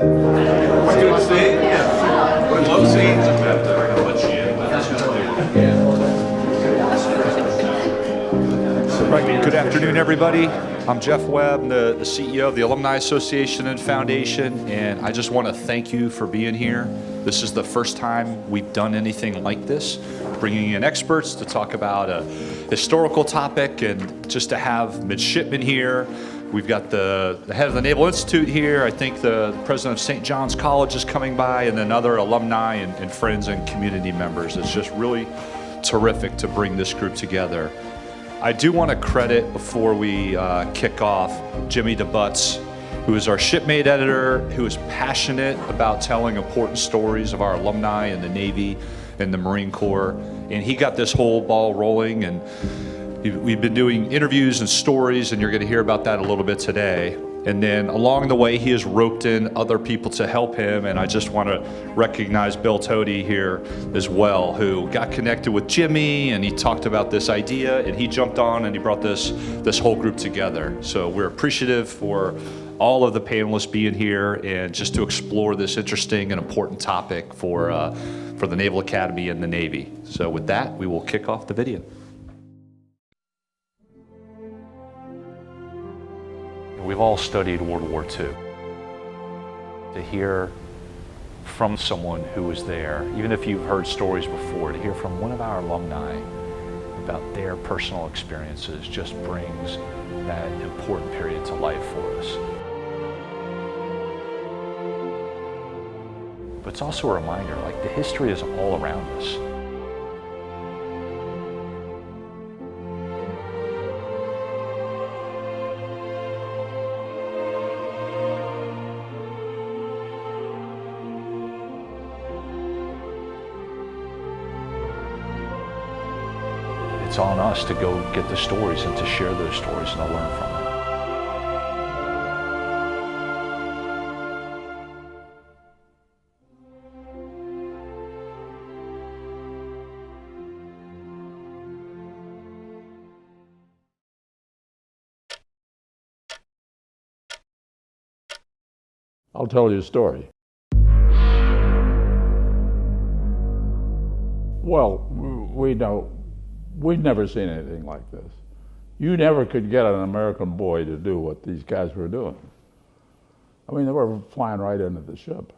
Good seeing you. We love seeing you. Good afternoon, everybody. I'm Jeff Webb, I'm the CEO of the Alumni Association and Foundation, and I just want to thank you for being here. This is the first time we've done anything like this, bringing in experts to talk about a historical topic and just to have midshipmen here. We've got the head of the Naval Institute here. I think the president of St. John's College is coming by, and then other alumni and friends and community members. It's just really terrific to bring this group together. I do want to credit, before we kick off, Jimmy DeButz, who is our shipmate editor, who is passionate about telling important stories of our alumni in the Navy and the Marine Corps. And he got this whole ball rolling, and we've been doing interviews and stories, and you're going to hear about that a little bit today. And then along the way, he has roped in other people to help him, and I just want to recognize Bill Tody here as well, who got connected with Jimmy, and he talked about this idea, and he jumped on and he brought this whole group together. So we're appreciative for all of the panelists being here and just to explore this interesting and important topic for the Naval Academy and the Navy. So with that, we will kick off the video. We've all studied World War II. To hear from someone who was there, even if you've heard stories before, to hear from one of our alumni about their personal experiences just brings that important period to life for us. But it's also a reminder, like, the history is all around us. It's on us to go get the stories and to share those stories and to learn from them. I'll tell you a story. Well, we'd never seen anything like this. You never could get an American boy to do what these guys were doing. I mean, they were flying right into the ship.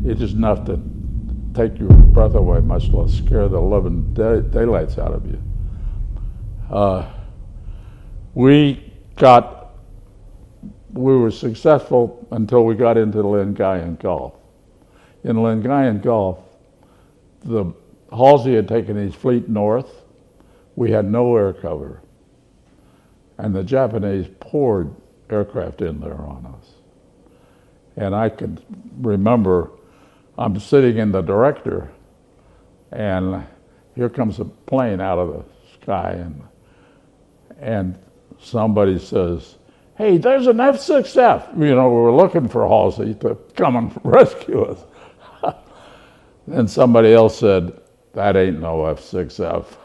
It's just enough to take your breath away, much less scare the living daylights out of you. We were successful until we got into the Lingayen Gulf. In Lingayen Gulf, the Halsey had taken his fleet north. We had no air cover. And the Japanese poured aircraft in there on us. And I can remember I'm sitting in the director, and here comes a plane out of the sky, and somebody says, "Hey, there's an F-6F." You know, we were looking for Halsey to come and rescue us. Then somebody else said, "That ain't no F-6F."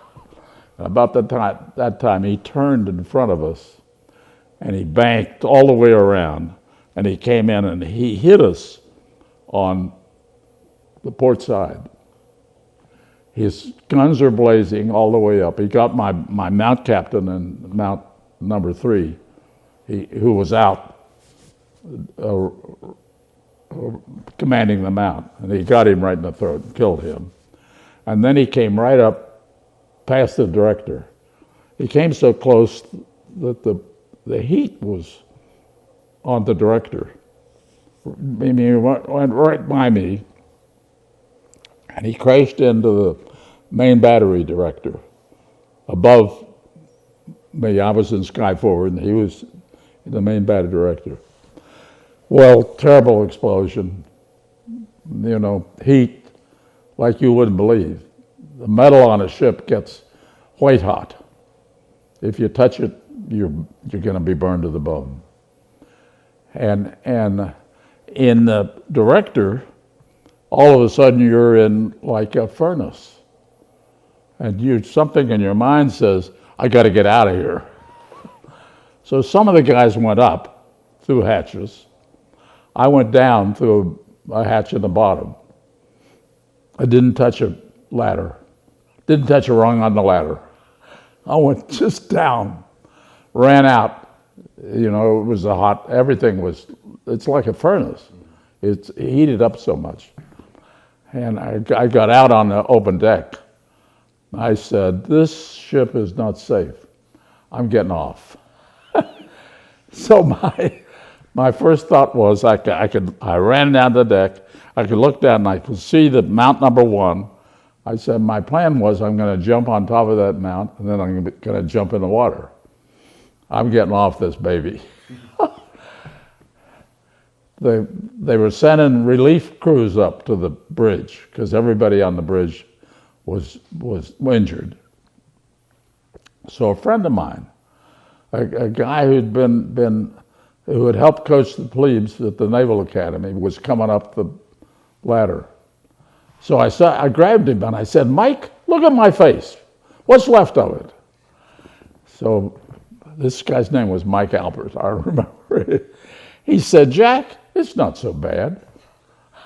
And about that time, he turned in front of us, and he banked all the way around, and he came in and he hit us on the port side. His guns are blazing all the way up. He got my mount captain in mount number 3, who was out commanding the mount, and he got him right in the throat and killed him. And then he came right up past the director. He came so close that the heat was on the director. I mean, he went right by me, and he crashed into the main battery director above me. I was in sky forward, and he was the main battery director. Well, terrible explosion. You know, heat like you wouldn't believe. The metal on a ship gets white hot. If you touch it, you're going to be burned to the bone. And in the director, all of a sudden you're in like a furnace. And something in your mind says, I got to get out of here. So some of the guys went up through hatches. I went down through a hatch in the bottom. I didn't touch a ladder. Didn't touch a rung on the ladder. I went just down, ran out. You know, it was it's like a furnace. It's heated up so much. And I got out on the open deck. I said, this ship is not safe. I'm getting off. So my first thought was I ran down the deck. I could look down and I could see the mount number 1. I said, my plan was I'm going to jump on top of that mount and then I'm going to jump in the water. I'm getting off this baby. They were sending relief crews up to the bridge because everybody on the bridge was injured. So a friend of mine, a guy who had helped coach the plebes at the Naval Academy, was coming up the ladder. So I grabbed him and I said, Mike, look at my face. What's left of it? So this guy's name was Mike Albert, I remember it. He said, Jack, it's not so bad.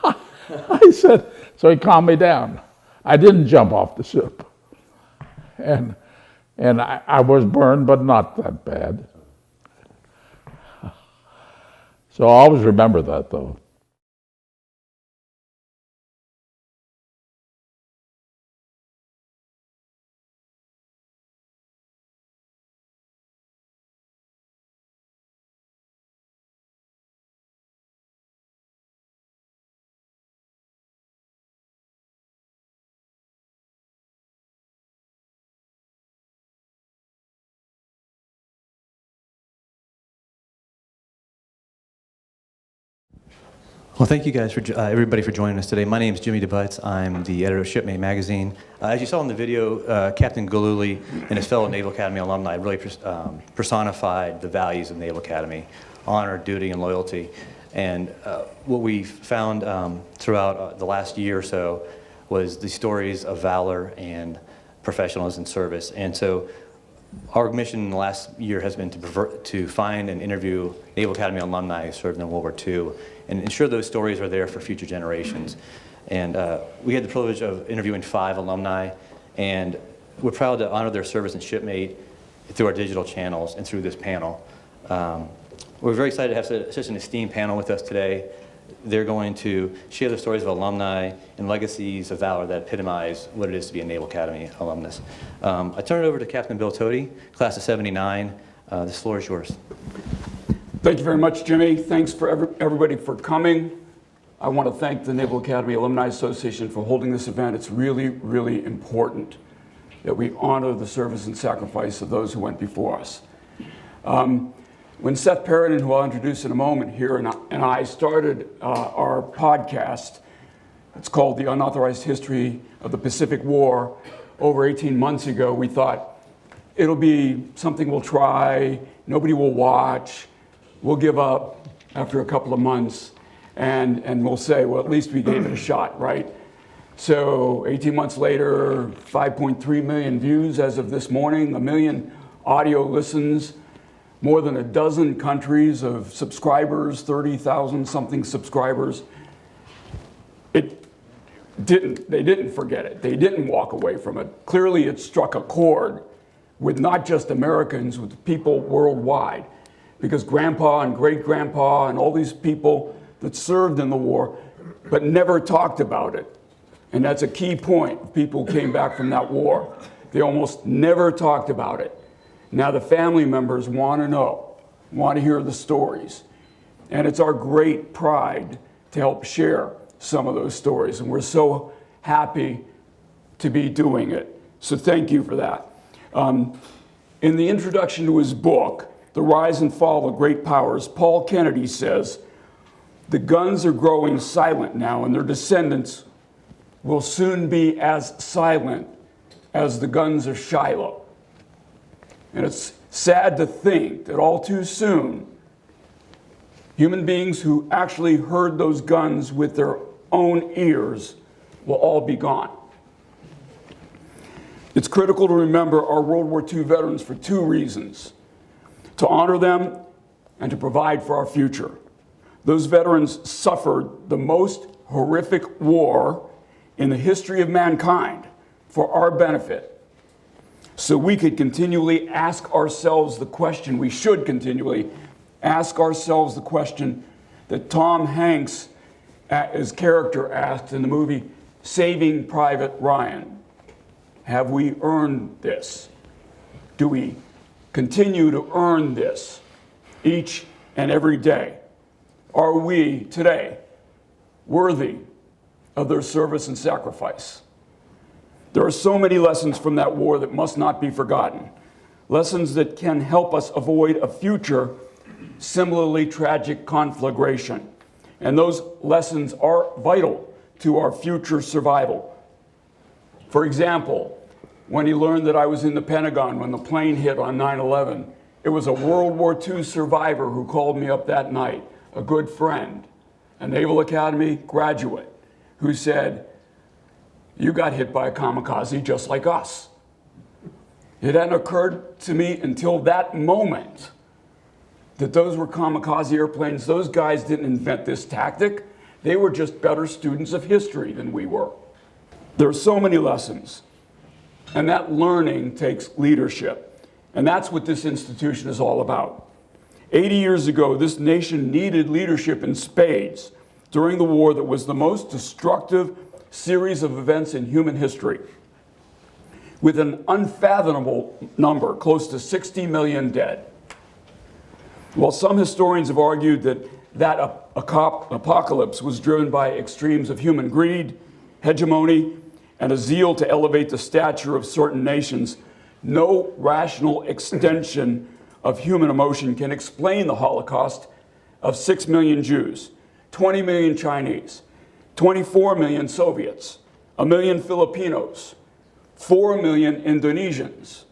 I said, so he calmed me down. I didn't jump off the ship. And I was burned, but not that bad. So I'll always remember that, though. Well, thank you guys for everybody for joining us today. My name is Jimmy DeButz. I'm the editor of Shipmate magazine. As you saw in the video, Captain Galuli and his fellow Naval Academy alumni really personified the values of Naval Academy: honor, duty, and loyalty. And what we found throughout the last year or so was the stories of valor and professionalism and service. And so our mission in the last year has been to find and interview Naval Academy alumni who served in World War II and ensure those stories are there for future generations. And we had the privilege of interviewing 5 alumni, and we're proud to honor their service in Shipmate through our digital channels and through this panel. We're very excited to have such an esteemed panel with us today. They're going to share the stories of alumni and legacies of valor that epitomize what it is to be a Naval Academy alumnus. I turn it over to Captain Bill Tody, class of '79. This floor is yours. Thank you very much, Jimmy. Thanks for everybody for coming. I want to thank the Naval Academy Alumni Association for holding this event. It's really, really important that we honor the service and sacrifice of those who went before us. When Seth Perrin, who I'll introduce in a moment here, and I started our podcast, it's called The Unauthorized History of the Pacific War, over 18 months ago, we thought it'll be something we'll try, nobody will watch, we'll give up after a couple of months, and we'll say, well, at least we gave it a shot, right? So 18 months later, 5.3 million views as of this morning, 1 million audio listens, more than a dozen countries of subscribers, 30,000 something subscribers. They didn't forget it. They didn't walk away from it. Clearly it struck a chord with not just Americans, with people worldwide. Because grandpa and great-grandpa and all these people that served in the war, but never talked about it. And that's a key point. People came back from that war. They almost never talked about it. Now the family members want to know, want to hear the stories. And it's our great pride to help share some of those stories. And we're so happy to be doing it. So thank you for that. In the introduction to his book, The Rise and Fall of Great Powers, Paul Kennedy says, the guns are growing silent now, and their descendants will soon be as silent as the guns of Shiloh. And it's sad to think that all too soon, Human beings who actually heard those guns with their own ears will all be gone. It's critical to remember our World War II veterans for two reasons: to honor them and to provide for our future. Those veterans suffered the most horrific war in the history of mankind for our benefit, so we could continually ask ourselves the question, we should continually ask ourselves the question that Tom Hanks, his character, asked in the movie Saving Private Ryan. Have we earned this? Do we continue to earn this each and every day? Are we today worthy of their service and sacrifice? There are so many lessons from that war that must not be forgotten. Lessons that can help us avoid a future similarly tragic conflagration. And those lessons are vital to our future survival. For example, when he learned that I was in the Pentagon when the plane hit on 9/11, it was a World War II survivor who called me up that night, a good friend, a Naval Academy graduate, who said, "You got hit by a kamikaze just like us." It hadn't occurred to me until that moment that those were kamikaze airplanes. Those guys didn't invent this tactic. They were just better students of history than we were. There are so many lessons, and that learning takes leadership. And that's what this institution is all about. 80 years ago, this nation needed leadership in spades during the war that was the most destructive series of events in human history, with an unfathomable number, close to 60 million dead. While some historians have argued that apocalypse was driven by extremes of human greed, hegemony, and a zeal to elevate the stature of certain nations, no rational extension of human emotion can explain the Holocaust of 6 million Jews, 20 million Chinese, 24 million Soviets, 1 million Filipinos, 4 million Indonesians,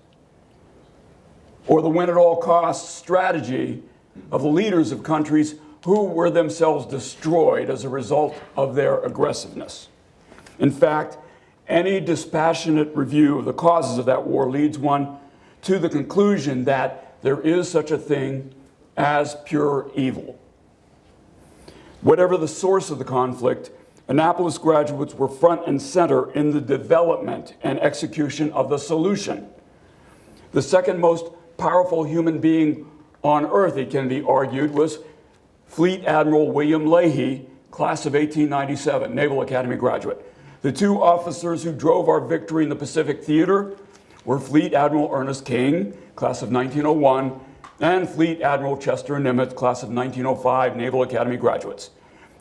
or the win-at-all-costs strategy of the leaders of countries who were themselves destroyed as a result of their aggressiveness. In fact, any dispassionate review of the causes of that war leads one to the conclusion that there is such a thing as pure evil. Whatever the source of the conflict, Annapolis graduates were front and center in the development and execution of the solution. The second most powerful human being on earth, it can be argued, was Fleet Admiral William Leahy, class of 1897, Naval Academy graduate. The two officers who drove our victory in the Pacific Theater were Fleet Admiral Ernest King, class of 1901, and Fleet Admiral Chester Nimitz, class of 1905, Naval Academy graduates.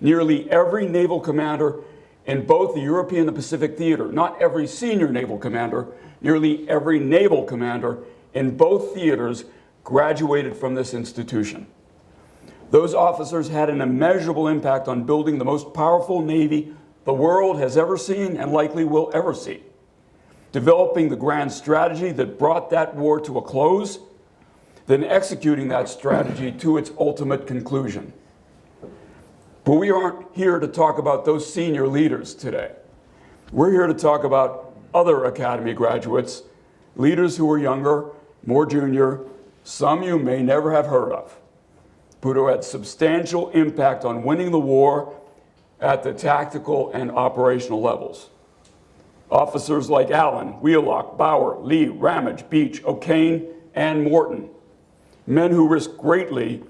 Nearly every naval commander in both the European and the Pacific Theater, not every senior naval commander, nearly every naval commander in both theaters graduated from this institution. Those officers had an immeasurable impact on building the most powerful Navy the world has ever seen and likely will ever see, developing the grand strategy that brought that war to a close, then executing that strategy to its ultimate conclusion. But we aren't here to talk about those senior leaders today. We're here to talk about other Academy graduates, leaders who are younger, more junior, some you may never have heard of, but who had substantial impact on winning the war at the tactical and operational levels. Officers like Allen, Wheelock, Bauer, Lee, Ramage, Beach, O'Kane, and Morton, men who risked greatly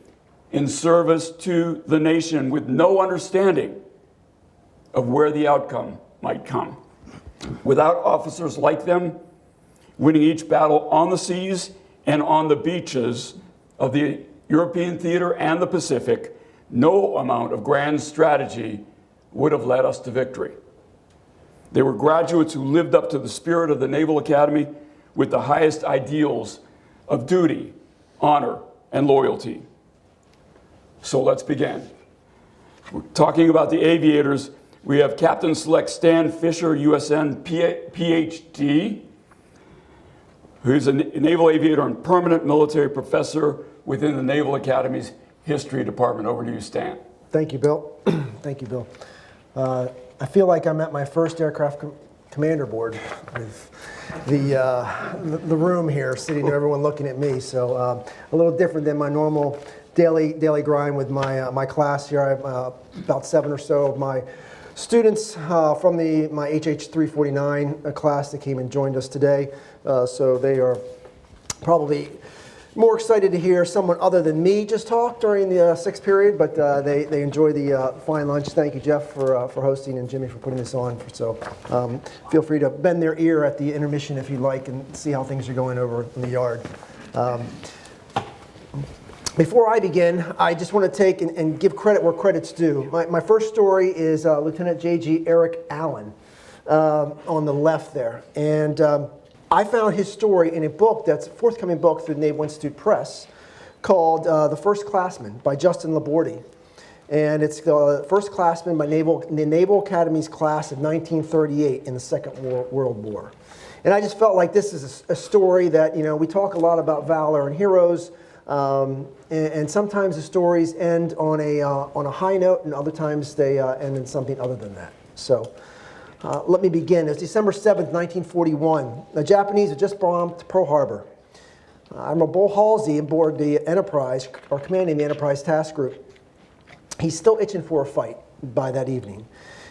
in service to the nation with no understanding of where the outcome might come. Without officers like them, winning each battle on the seas and on the beaches of the European theater and the Pacific, no amount of grand strategy would have led us to victory. They were graduates who lived up to the spirit of the Naval Academy with the highest ideals of duty, honor, and loyalty. So let's begin. We're talking about the aviators. We have Captain Select Stan Fisher, USN PhD, who's a naval aviator and permanent military professor within the Naval Academy's History Department. Over to you, Stan. Thank you, Bill. Thank you, Bill. I feel like I'm at my first aircraft commander board with the room here, sitting there, everyone looking at me. So a little different than my normal daily grind with my class here. I have about 7 or so of my students from my HH 349 class that came and joined us today. So they are probably more excited to hear someone other than me just talk during the 6th period, but they enjoy the fine lunch. Thank you, Jeff, for hosting, and Jimmy for putting this on. So feel free to bend their ear at the intermission if you like and see how things are going over in the yard. Before I begin, I just want to take and give credit where credit's due. My first story is Lieutenant J.G. Eric Allen on the left there. And I found his story in a book that's a forthcoming book through the Naval Institute Press called The First Classman by Justin Labordi. And it's the first classman by the Naval Academy's class of 1938 in the Second World War. And I just felt like this is a story that, we talk a lot about valor and heroes, and sometimes the stories end on a high note, and other times they end in something other than that. So let me begin. It's December 7th, 1941. The Japanese had just bombed Pearl Harbor. Admiral Bull Halsey aboard the Enterprise, or commanding the Enterprise task group, he's still itching for a fight by that evening.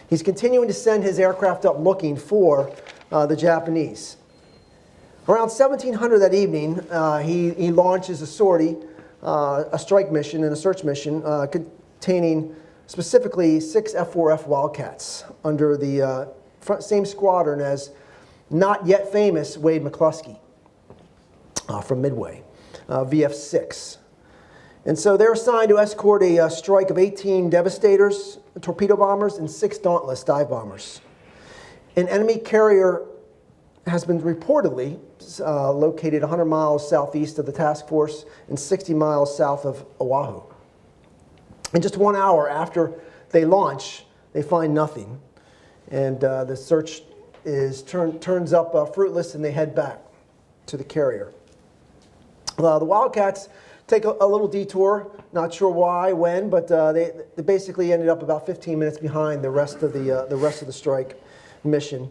He's continuing to send his aircraft up looking for the Japanese. Around 1700 that evening, he launches a sortie, a strike mission and a search mission containing specifically 6 F-4F Wildcats under the same squadron as not yet famous Wade McCluskey from Midway, VF-6. And so they're assigned to escort a strike of 18 Devastators, torpedo bombers, and 6 Dauntless dive bombers. An enemy carrier has been reportedly located 100 miles southeast of the task force and 60 miles south of Oahu. In just 1 hour after they launch, they find nothing. And the search turns up fruitless, and they head back to the carrier. The Wildcats take a little detour, not sure why, when, but they basically ended up about 15 minutes behind the rest of the strike mission.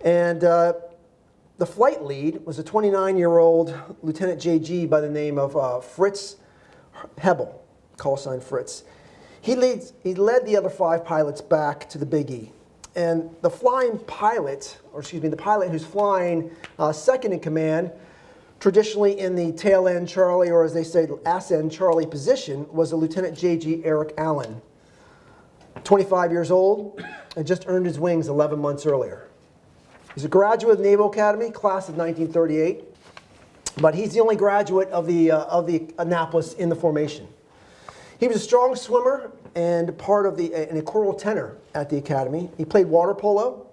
And the flight lead was a 29-year-old Lieutenant J.G. by the name of Fritz Hebel, call sign Fritz. He led the other 5 pilots back to the Big E. And the the pilot who's flying second in command, traditionally in the tail end Charlie, or as they say, ass end Charlie position, was a Lieutenant J.G. Eric Allen, 25 years old, and just earned his wings 11 months earlier. He's a graduate of the Naval Academy, class of 1938, but he's the only graduate of the Annapolis in the formation. He was a strong swimmer and part of and a choral tenor at the Academy. He played water polo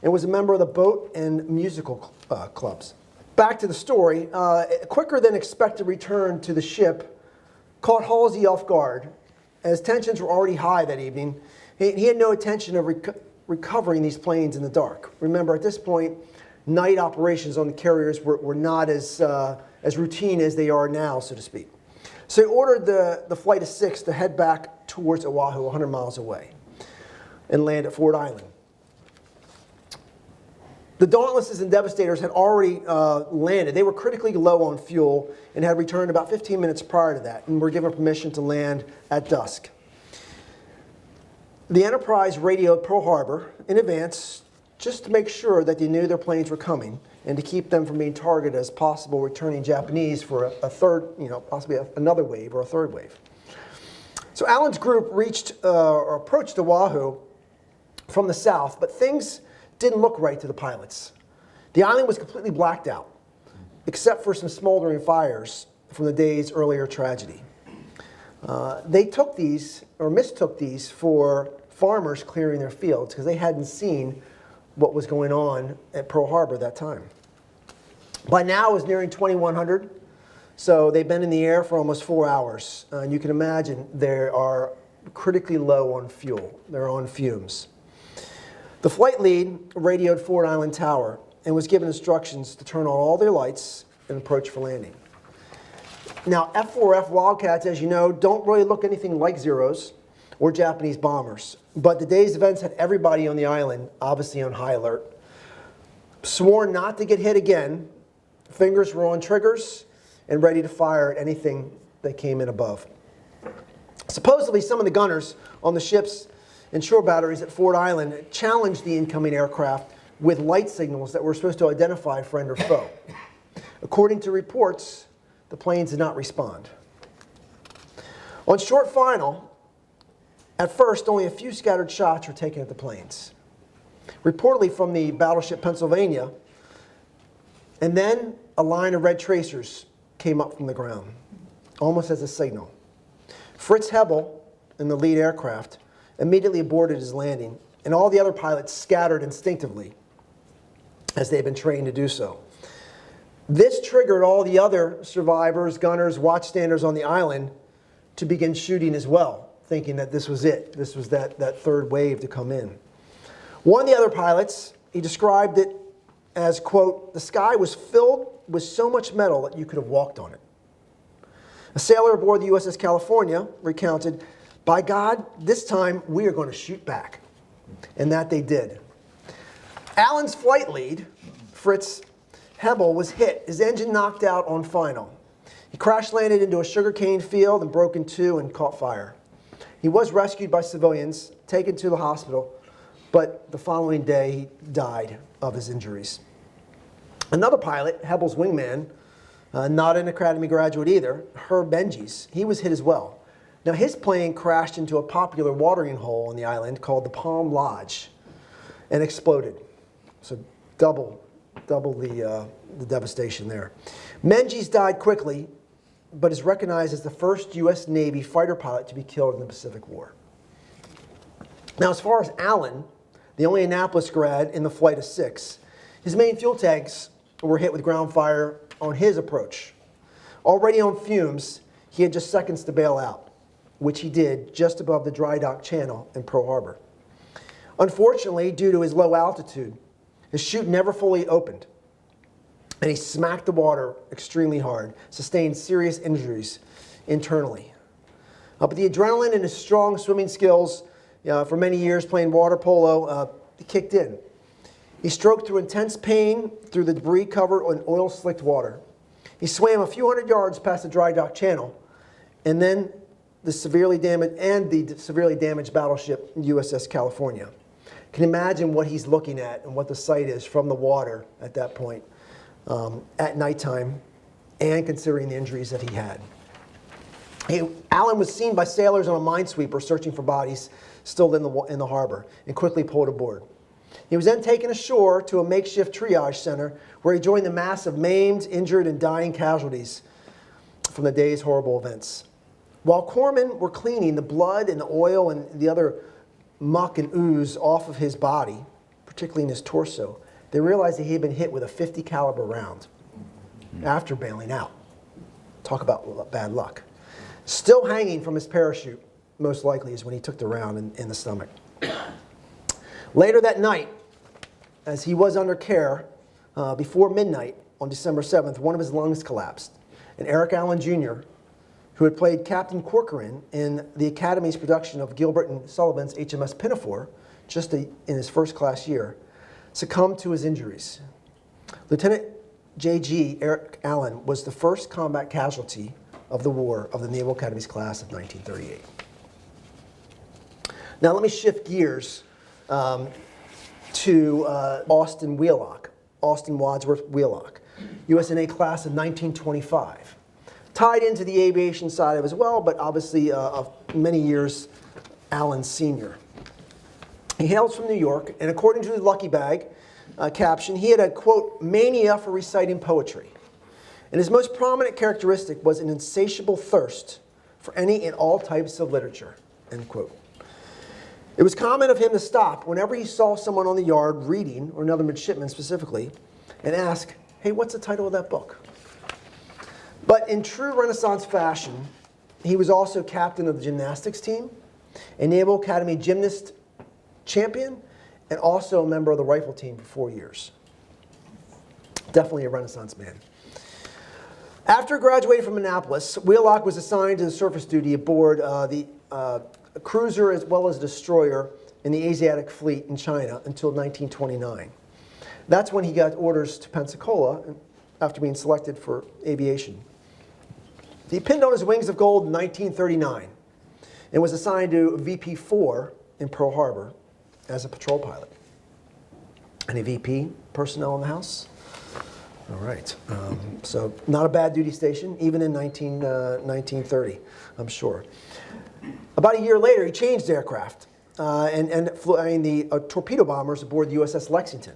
and was a member of the boat and musical clubs. Back to the story, a quicker than expected return to the ship caught Halsey off guard, as tensions were already high that evening. He had no intention of recovering these planes in the dark. Remember, at this point, night operations on the carriers were not as routine as they are now, so to speak. So he ordered the flight of 6 to head back towards Oahu, 100 miles away, and land at Ford Island. The Dauntlesses and Devastators had already landed. They were critically low on fuel and had returned about 15 minutes prior to that, and were given permission to land at dusk. The Enterprise radioed Pearl Harbor in advance just to make sure that they knew their planes were coming and to keep them from being targeted as possible returning Japanese for a third, possibly another wave or a third wave. So Allen's group approached Oahu from the south, but things didn't look right to the pilots. The island was completely blacked out, except for some smoldering fires from the day's earlier tragedy. They mistook these for farmers clearing their fields because they hadn't seen what was going on at Pearl Harbor that time. By now it was nearing 2100, so they've been in the air for almost 4 hours. And you can imagine they are critically low on fuel. They're on fumes. The flight lead radioed Ford Island Tower and was given instructions to turn on all their lights and approach for landing. Now, F-4F Wildcats, as you know, don't really look anything like Zeros or Japanese bombers. But the day's events had everybody on the island, obviously on high alert. Sworn not to get hit again, fingers were on triggers and ready to fire at anything that came in above. Supposedly, some of the gunners on the ships and shore batteries at Ford Island challenged the incoming aircraft with light signals that were supposed to identify friend or foe. According to reports, the planes did not respond. On short final, at first, only a few scattered shots were taken at the planes. Reportedly from the battleship Pennsylvania, and then a line of red tracers came up from the ground, almost as a signal. Fritz Hebel, in the lead aircraft, immediately aborted his landing, and all the other pilots scattered instinctively, as they had been trained to do so. This triggered all the other survivors, gunners, watchstanders on the island to begin shooting as well, thinking that this was it. This was that third wave to come in. One of the other pilots, he described it as, quote, "The sky was filled with so much metal that you could have walked on it." A sailor aboard the USS California recounted, "By God, this time we are going to shoot back." And that they did. Allen's flight lead, Fritz Hebel, was hit. His engine knocked out on final. He crash landed into a sugarcane field and broke in two and caught fire. He was rescued by civilians, taken to the hospital, but the following day he died of his injuries. Another pilot, Hebel's wingman, not an Academy graduate either, Herb Benjies, he was hit as well. Now his plane crashed into a popular watering hole on the island called the Palm Lodge and exploded. So double the devastation there. Menzies died quickly, but is recognized as the first U.S. Navy fighter pilot to be killed in the Pacific War. Now, as far as Allen, the only Annapolis grad in the flight of 6, his main fuel tanks were hit with ground fire on his approach. Already on fumes, he had just seconds to bail out, which he did just above the dry dock channel in Pearl Harbor. Unfortunately, due to his low altitude, his chute never fully opened, and he smacked the water extremely hard, sustained serious injuries internally. But the adrenaline and his strong swimming skills for many years playing water polo kicked in. He stroked through intense pain through the debris-covered and oil-slicked water. He swam a few hundred yards past the dry dock channel, and then the severely damaged battleship USS California. Can you imagine what he's looking at and what the sight is from the water at that point at nighttime, and considering the injuries that he had. Allen was seen by sailors on a minesweeper searching for bodies still in the harbor and quickly pulled aboard. He was then taken ashore to a makeshift triage center where he joined the mass of maimed, injured, and dying casualties from the day's horrible events. While corpsmen were cleaning the blood and the oil and the other muck and ooze off of his body, particularly in his torso, they realized that he had been hit with a .50 caliber round after bailing out. Talk about bad luck. Still hanging from his parachute, most likely, is when he took the round in the stomach. Later that night, as he was under care, before midnight on December 7th, one of his lungs collapsed. And Eric Allen Jr., who had played Captain Corcoran in the Academy's production of Gilbert and Sullivan's HMS Pinafore, just in his first class year, succumbed to his injuries. Lieutenant J.G. Eric Allen was the first combat casualty of the war of the Naval Academy's class of 1938. Now let me shift gears to Austin Wadsworth Wheelock, USNA class of 1925. Tied into the aviation side of it as well, but obviously of many years Allen's senior. He hails from New York, and according to the Lucky Bag caption, he had a, quote, mania for reciting poetry. And his most prominent characteristic was an insatiable thirst for any and all types of literature, end quote. It was common of him to stop whenever he saw someone on the yard reading, or another midshipman specifically, and ask, hey, what's the title of that book? But in true Renaissance fashion, he was also captain of the gymnastics team, a Naval Academy gymnast champion, and also a member of the rifle team for 4 years. Definitely a Renaissance man. After graduating from Annapolis, Wheelock was assigned to surface duty aboard the cruiser as well as destroyer in the Asiatic Fleet in China until 1929. That's when he got orders to Pensacola after being selected for aviation. He pinned on his wings of gold in 1939 and was assigned to VP-4 in Pearl Harbor as a patrol pilot. Any VP personnel in the house? All right. So not a bad duty station, even in 1930, I'm sure. About a year later, he changed aircraft and flew the torpedo bombers aboard the USS Lexington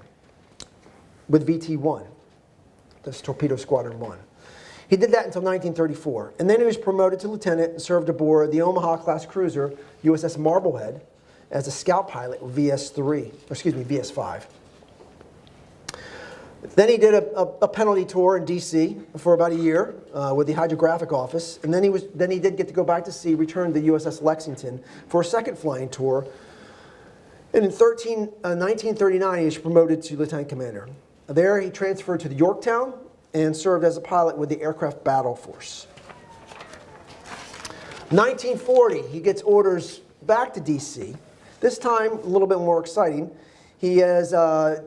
with VT-1, that's Torpedo Squadron 1. He did that until 1934, and then he was promoted to lieutenant and served aboard the Omaha-class cruiser USS Marblehead as a scout pilot with VS-5. Then he did a penalty tour in D.C. for about a year with the Hydrographic Office, and then he did get to go back to sea, returned to the USS Lexington for a second flying tour. And in 1939, he was promoted to lieutenant commander. There, he transferred to the Yorktown and served as a pilot with the Aircraft Battle Force. 1940, he gets orders back to D.C. This time, a little bit more exciting. He is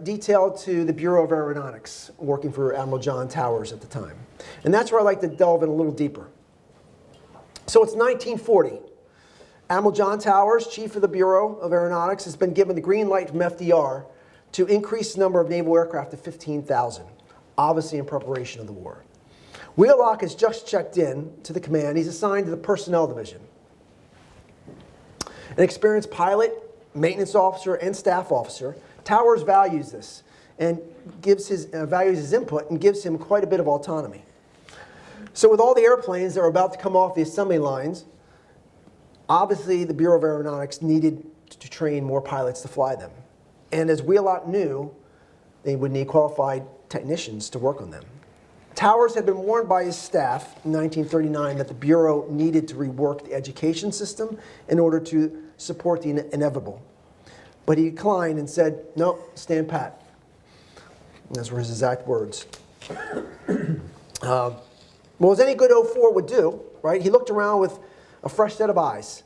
detailed to the Bureau of Aeronautics, working for Admiral John Towers at the time. And that's where I'd like to delve in a little deeper. So it's 1940. Admiral John Towers, chief of the Bureau of Aeronautics, has been given the green light from FDR to increase the number of naval aircraft to 15,000, obviously in preparation of the war. Wheelock has just checked in to the command. He's assigned to the Personnel Division. An experienced pilot, maintenance officer, and staff officer, Towers values this and values his input and gives him quite a bit of autonomy. So with all the airplanes that are about to come off the assembly lines, obviously the Bureau of Aeronautics needed to train more pilots to fly them. And as Wheelock knew, they would need qualified technicians to work on them. Towers had been warned by his staff in 1939 that the Bureau needed to rework the education system in order to support the inevitable. But he declined and said, "Nope, stand pat." And those were his exact words. Well, as any good 04 would do, right? He looked around with a fresh set of eyes.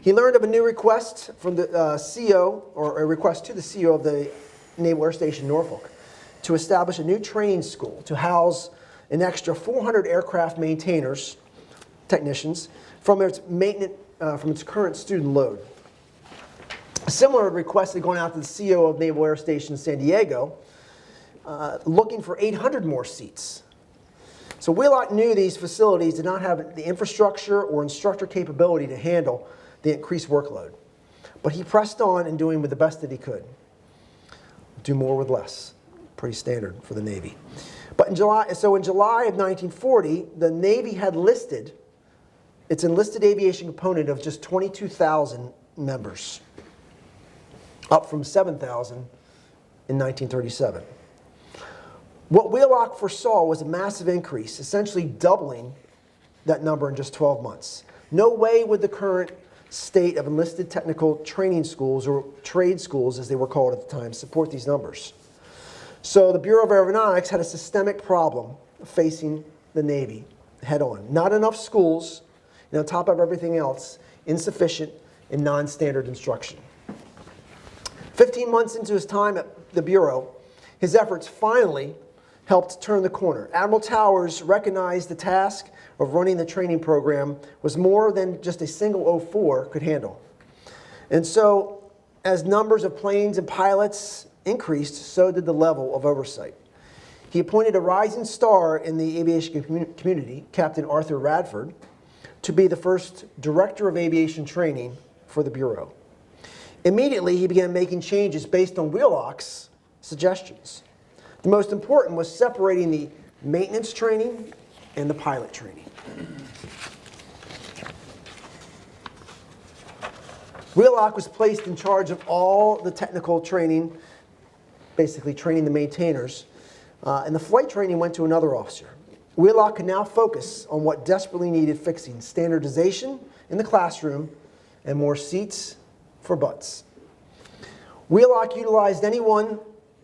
He learned of a new request from the CO, or a request to the CO of the Naval Air Station Norfolk, to establish a new training school to house an extra 400 aircraft maintainers, technicians, from its current student load. A similar request had gone out to the CO of Naval Air Station San Diego, looking for 800 more seats. So Wheelock knew these facilities did not have the infrastructure or instructor capability to handle the increased workload. But he pressed on in doing with the best that he could. Do more with less. Pretty standard for the Navy. But in July of 1940, the Navy had listed its enlisted aviation component of just 22,000 members, up from 7,000 in 1937. What Wheelock foresaw was a massive increase, essentially doubling that number in just 12 months. No way would the current state of enlisted technical training schools, or trade schools as they were called at the time, support these numbers. So the Bureau of Aeronautics had a systemic problem facing the Navy head on. Not enough schools, and on top of everything else, insufficient and non-standard instruction. 15 months into his time at the Bureau, his efforts finally helped turn the corner. Admiral Towers recognized the task of running the training program was more than just a single 04 could handle. And so, as numbers of planes and pilots increased, so did the level of oversight. He appointed a rising star in the aviation community, Captain Arthur Radford, to be the first director of aviation training for the Bureau. Immediately, he began making changes based on Wheelock's suggestions. The most important was separating the maintenance training and the pilot training. Wheelock was placed in charge of all the technical training, basically training the maintainers, and the flight training went to another officer. Wheelock could now focus on what desperately needed fixing: standardization in the classroom and more seats for butts. Wheelock utilized anyone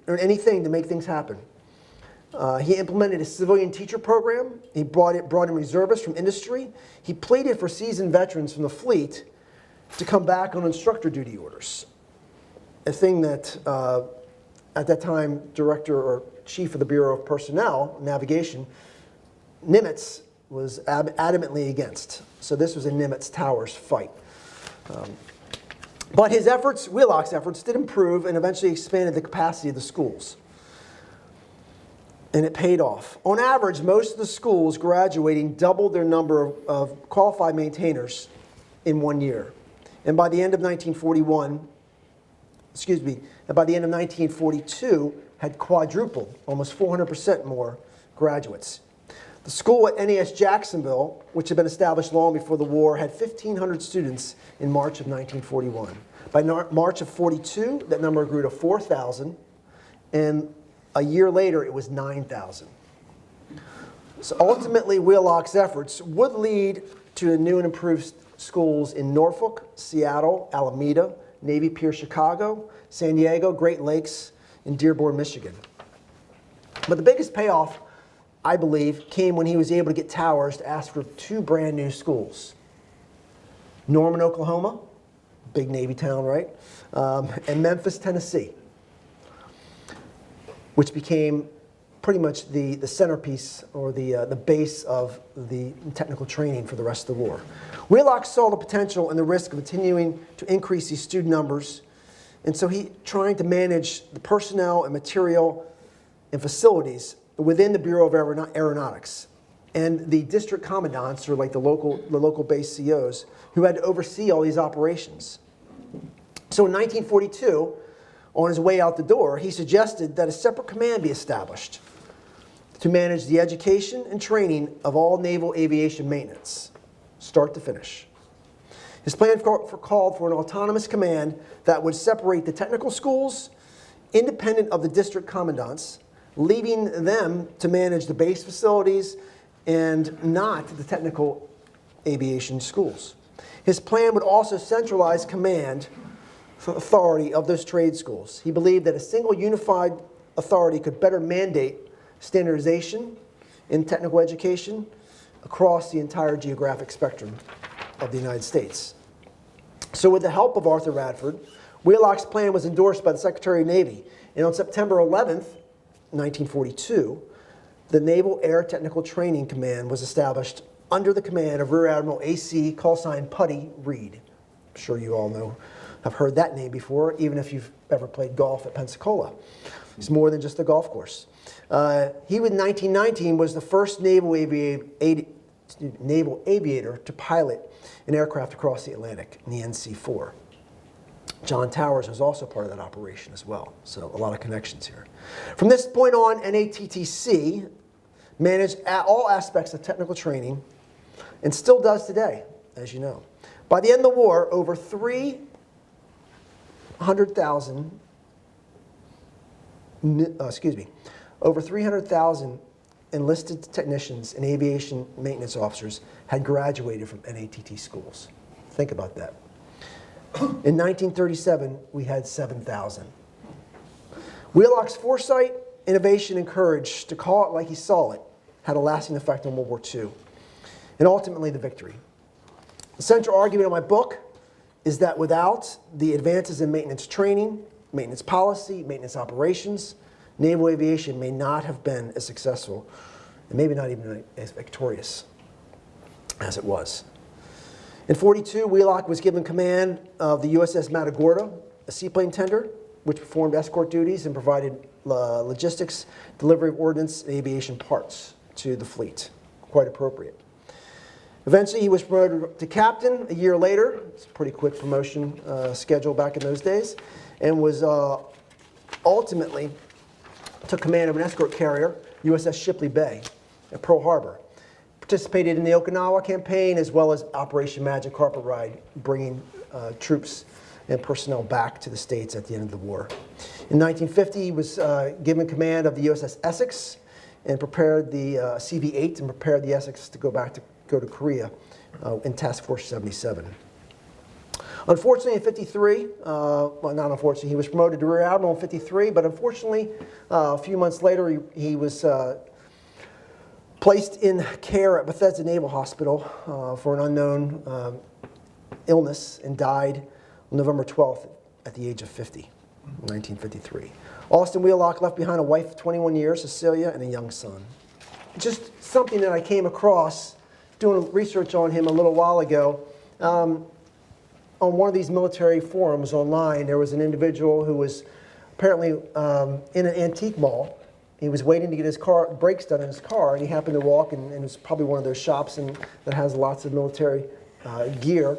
or anything to make things happen. He implemented a civilian teacher program. He brought in reservists from industry. He pleaded for seasoned veterans from the fleet to come back on instructor duty orders. A thing that, at that time, director or chief of the Bureau of Personnel, Navigation, Nimitz, was adamantly against. So this was a Nimitz-Towers fight. But his efforts, Wheelock's efforts, did improve and eventually expanded the capacity of the schools. And it paid off. On average, most of the schools graduating doubled their number of qualified maintainers in 1 year. And by the end of 1942, had quadrupled, almost 400% more graduates. The school at NAS Jacksonville, which had been established long before the war, had 1,500 students in March of 1941. By March of 42, that number grew to 4,000, and a year later, it was 9,000. So ultimately, Wheelock's efforts would lead to new and improved schools in Norfolk, Seattle, Alameda, Navy Pier, Chicago, San Diego, Great Lakes, and Dearborn, Michigan. But the biggest payoff, I believe, came when he was able to get Towers to ask for 2 brand new schools. Norman, Oklahoma, big Navy town, right? And Memphis, Tennessee, which became pretty much the centerpiece or the base of the technical training for the rest of the war. Wheelock saw the potential and the risk of continuing to increase these student numbers, and so he trying to manage the personnel and material and facilities within the Bureau of Aeronautics and the district commandants, or like the local base COs, who had to oversee all these operations. So in 1942, on his way out the door, he suggested that a separate command be established to manage the education and training of all naval aviation maintenance, start to finish. His plan called for an autonomous command that would separate the technical schools, independent of the district commandants, leaving them to manage the base facilities and not the technical aviation schools. His plan would also centralize command authority of those trade schools. He believed that a single unified authority could better mandate standardization in technical education across the entire geographic spectrum of the United States. So with the help of Arthur Radford, Wheelock's plan was endorsed by the Secretary of Navy, and on September 11th, 1942, the Naval Air Technical Training Command was established under the command of Rear Admiral A.C. callsign Putty Reed. I'm sure you all know, have heard that name before, even if you've ever played golf at Pensacola. It's more than just a golf course. He, in 1919, was the first naval aviator to pilot an aircraft across the Atlantic in the NC-4. John Towers was also part of that operation as well, so a lot of connections here. From this point on, NATTC managed all aspects of technical training and still does today, as you know. By the end of the war, over 300,000 enlisted technicians and aviation maintenance officers had graduated from NATT schools. Think about that. In 1937, we had 7,000. Wheelock's foresight, innovation, and courage to call it like he saw it had a lasting effect on World War II, and ultimately the victory. The central argument of my book is that without the advances in maintenance training, maintenance policy, maintenance operations, naval aviation may not have been as successful, and maybe not even as victorious as it was. In 1942, Wheelock was given command of the USS Matagorda, a seaplane tender, which performed escort duties and provided logistics, delivery of ordnance, and aviation parts to the fleet. Quite appropriate. Eventually, he was promoted to captain a year later. It's a pretty quick promotion schedule back in those days, and was ultimately took command of an escort carrier, USS Shipley Bay, at Pearl Harbor. Participated in the Okinawa campaign as well as Operation Magic Carpet Ride, bringing troops and personnel back to the States at the end of the war. In 1950, he was given command of the USS Essex and prepared the CV-8 and prepared the Essex to go to Korea in Task Force 77. Unfortunately, in 53, well, not unfortunately, he was promoted to Rear Admiral in 53, but unfortunately, a few months later, he was placed in care at Bethesda Naval Hospital for an unknown illness and died on November 12th at the age of 50, 1953. Austin Wheelock left behind a wife of 21 years, Cecilia, and a young son. Just something that I came across doing research on him a little while ago. On one of these military forums online, there was an individual who was apparently in an antique mall. He was waiting to get his brakes done in his car, and he happened to walk, and it's probably one of those shops that has lots of military gear.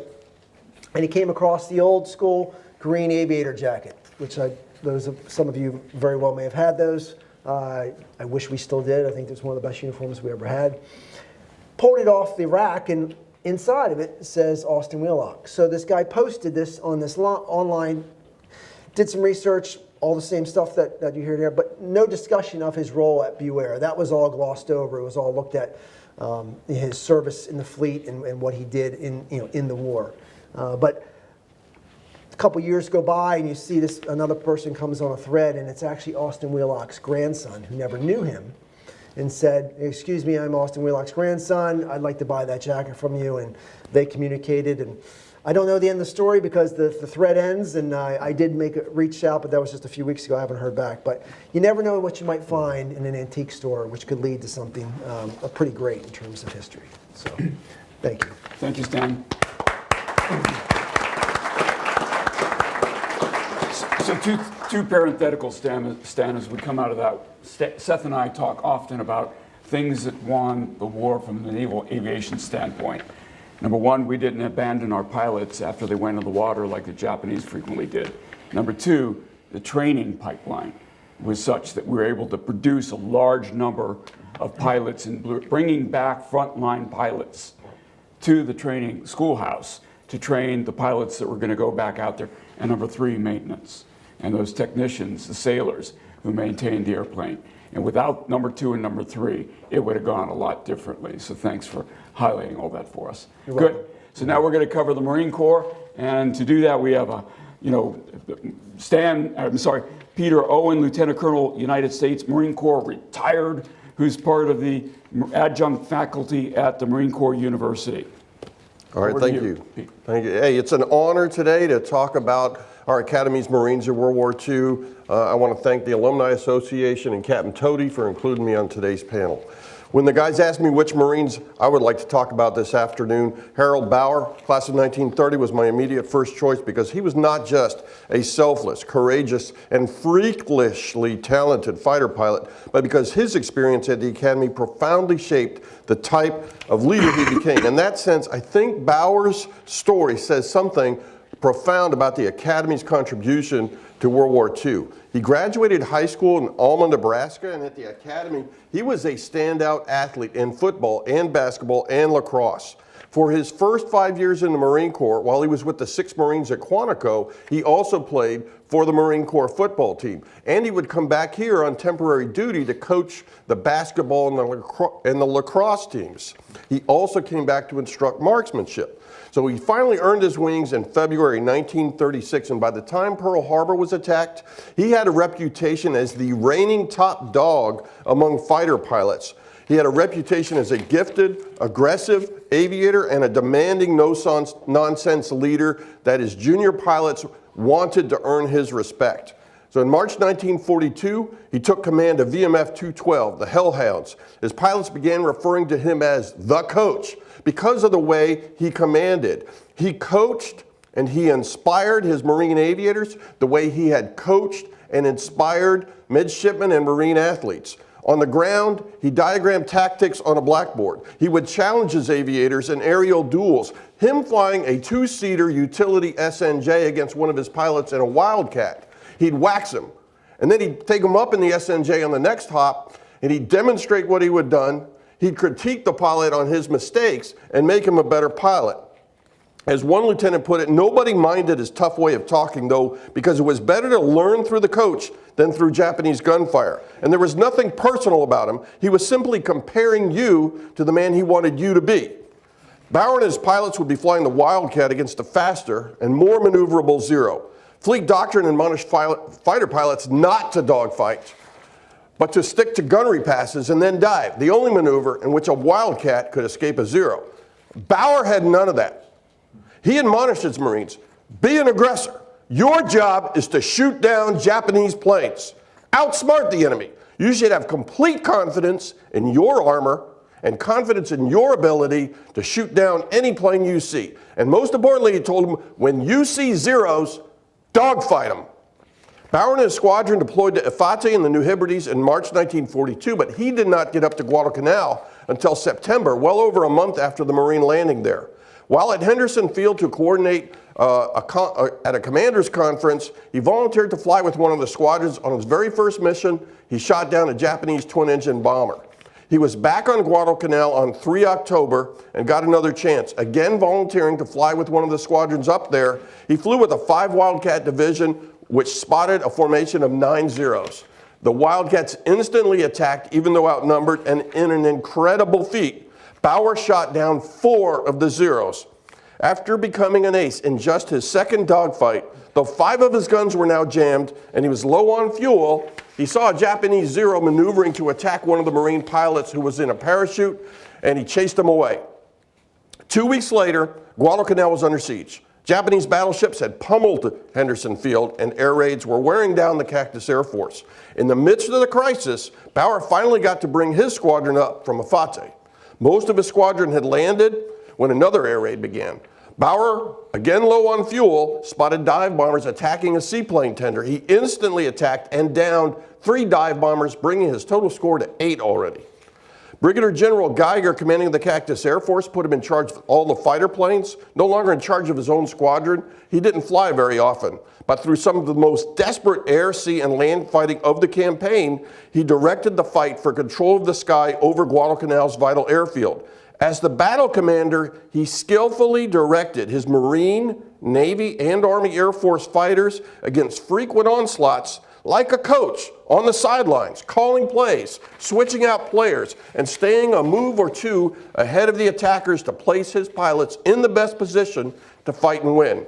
And he came across the old school green aviator jacket, which some of you very well may have had those. I wish we still did. I think it was one of the best uniforms we ever had. Pulled it off the rack, and inside of it says Austin Wheelock. So this guy posted this on this online, did some research, all the same stuff that you hear there, but no discussion of his role at Beware. That was all glossed over. It was all looked at his service in the fleet and what he did in the war. But a couple years go by and you see another person comes on a thread, and it's actually Austin Wheelock's grandson, who never knew him, and said, "Excuse me, I'm Austin Wheelock's grandson. I'd like to buy that jacket from you." And they communicated, and I don't know the end of the story because the thread ends, and I did reach out, but that was just a few weeks ago. I haven't heard back. But you never know what you might find in an antique store, which could lead to something pretty great in terms of history. So, thank you. Thank you, Stan. So two parenthetical, Stan, as we come out of that. Seth and I talk often about things that won the war from the naval aviation standpoint. Number one, we didn't abandon our pilots after they went in the water like the Japanese frequently did. Number two, the training pipeline was such that we were able to produce a large number of pilots and bringing back frontline pilots to the training schoolhouse to train the pilots that were going to go back out there. And number three, maintenance. And those technicians, the sailors who maintained the airplane. And without number two and number three, it would have gone a lot differently. So thanks for highlighting all that for us. You're Good. welcome. So now we're going to cover the Marine Corps. And to do that, we have Peter Owen, Lieutenant Colonel, United States Marine Corps, retired, who's part of the adjunct faculty at the Marine Corps University. All right, Over to thank you, you. Pete. Thank you. Hey, it's an honor today to talk about our Academy's Marines in World War II. I want to thank the Alumni Association and Captain Toady for including me on today's panel. When the guys asked me which Marines I would like to talk about this afternoon, Harold Bauer, class of 1930, was my immediate first choice because he was not just a selfless, courageous, and freakishly talented fighter pilot, but because his experience at the Academy profoundly shaped the type of leader he became. In that sense, I think Bauer's story says something profound about the Academy's contribution to World War II. He graduated high school in Alma, Nebraska, and at the Academy, he was a standout athlete in football and basketball and lacrosse. For his first 5 years in the Marine Corps, while he was with the 6th Marines at Quantico, he also played for the Marine Corps football team. And he would come back here on temporary duty to coach the basketball and the lacrosse teams. He also came back to instruct marksmanship. So he finally earned his wings in February 1936, and by the time Pearl Harbor was attacked, he had a reputation as the reigning top dog among fighter pilots. He had a reputation as a gifted, aggressive aviator and a demanding, no-nonsense leader that his junior pilots wanted to earn his respect. So in March 1942, he took command of VMF 212, the Hellhounds. His pilots began referring to him as the coach because of the way he commanded. He coached and he inspired his Marine aviators the way he had coached and inspired midshipmen and Marine athletes. On the ground, he diagrammed tactics on a blackboard. He would challenge his aviators in aerial duels, him flying a two-seater utility SNJ against one of his pilots in a Wildcat. He'd wax him, and then he'd take him up in the SNJ on the next hop, and he'd demonstrate what he would have done. He'd critique the pilot on his mistakes and make him a better pilot. As one lieutenant put it, nobody minded his tough way of talking, though, because it was better to learn through the coach than through Japanese gunfire. And there was nothing personal about him. He was simply comparing you to the man he wanted you to be. Bauer and his pilots would be flying the Wildcat against the faster and more maneuverable Zero. Fleet doctrine admonished fighter pilots not to dogfight, but to stick to gunnery passes and then dive, the only maneuver in which a Wildcat could escape a Zero. Bauer had none of that. He admonished his Marines, be an aggressor. Your job is to shoot down Japanese planes. Outsmart the enemy. You should have complete confidence in your armor and confidence in your ability to shoot down any plane you see. And most importantly, he told them, when you see Zeros, dogfight them. Bauer and his squadron deployed to Ifate in the New Hebrides in March 1942, but he did not get up to Guadalcanal until September, well over a month after the Marine landing there. While at Henderson Field to coordinate at a commander's conference, he volunteered to fly with one of the squadrons. On his very first mission, he shot down a Japanese twin-engine bomber. He was back on Guadalcanal on 3 October and got another chance, again volunteering to fly with one of the squadrons up there. He flew with a 5 Wildcat division, which spotted a formation of 9 Zeros. The Wildcats instantly attacked, even though outnumbered, and in an incredible feat, Bauer shot down 4 of the Zeros. After becoming an ace in just his second dogfight, though 5 of his guns were now jammed and he was low on fuel, he saw a Japanese Zero maneuvering to attack one of the Marine pilots who was in a parachute, and he chased him away. 2 weeks later, Guadalcanal was under siege. Japanese battleships had pummeled Henderson Field, and air raids were wearing down the Cactus Air Force. In the midst of the crisis, Bauer finally got to bring his squadron up from Ifate. Most of his squadron had landed when another air raid began. Bauer, again low on fuel, spotted dive bombers attacking a seaplane tender. He instantly attacked and downed 3 dive bombers, bringing his total score to 8 already. Brigadier General Geiger, commanding the Cactus Air Force, put him in charge of all the fighter planes, no longer in charge of his own squadron. He didn't fly very often, but through some of the most desperate air, sea, and land fighting of the campaign, he directed the fight for control of the sky over Guadalcanal's vital airfield. As the battle commander, he skillfully directed his Marine, Navy, and Army Air Force fighters against frequent onslaughts like a coach on the sidelines, calling plays, switching out players, and staying a move or two ahead of the attackers to place his pilots in the best position to fight and win.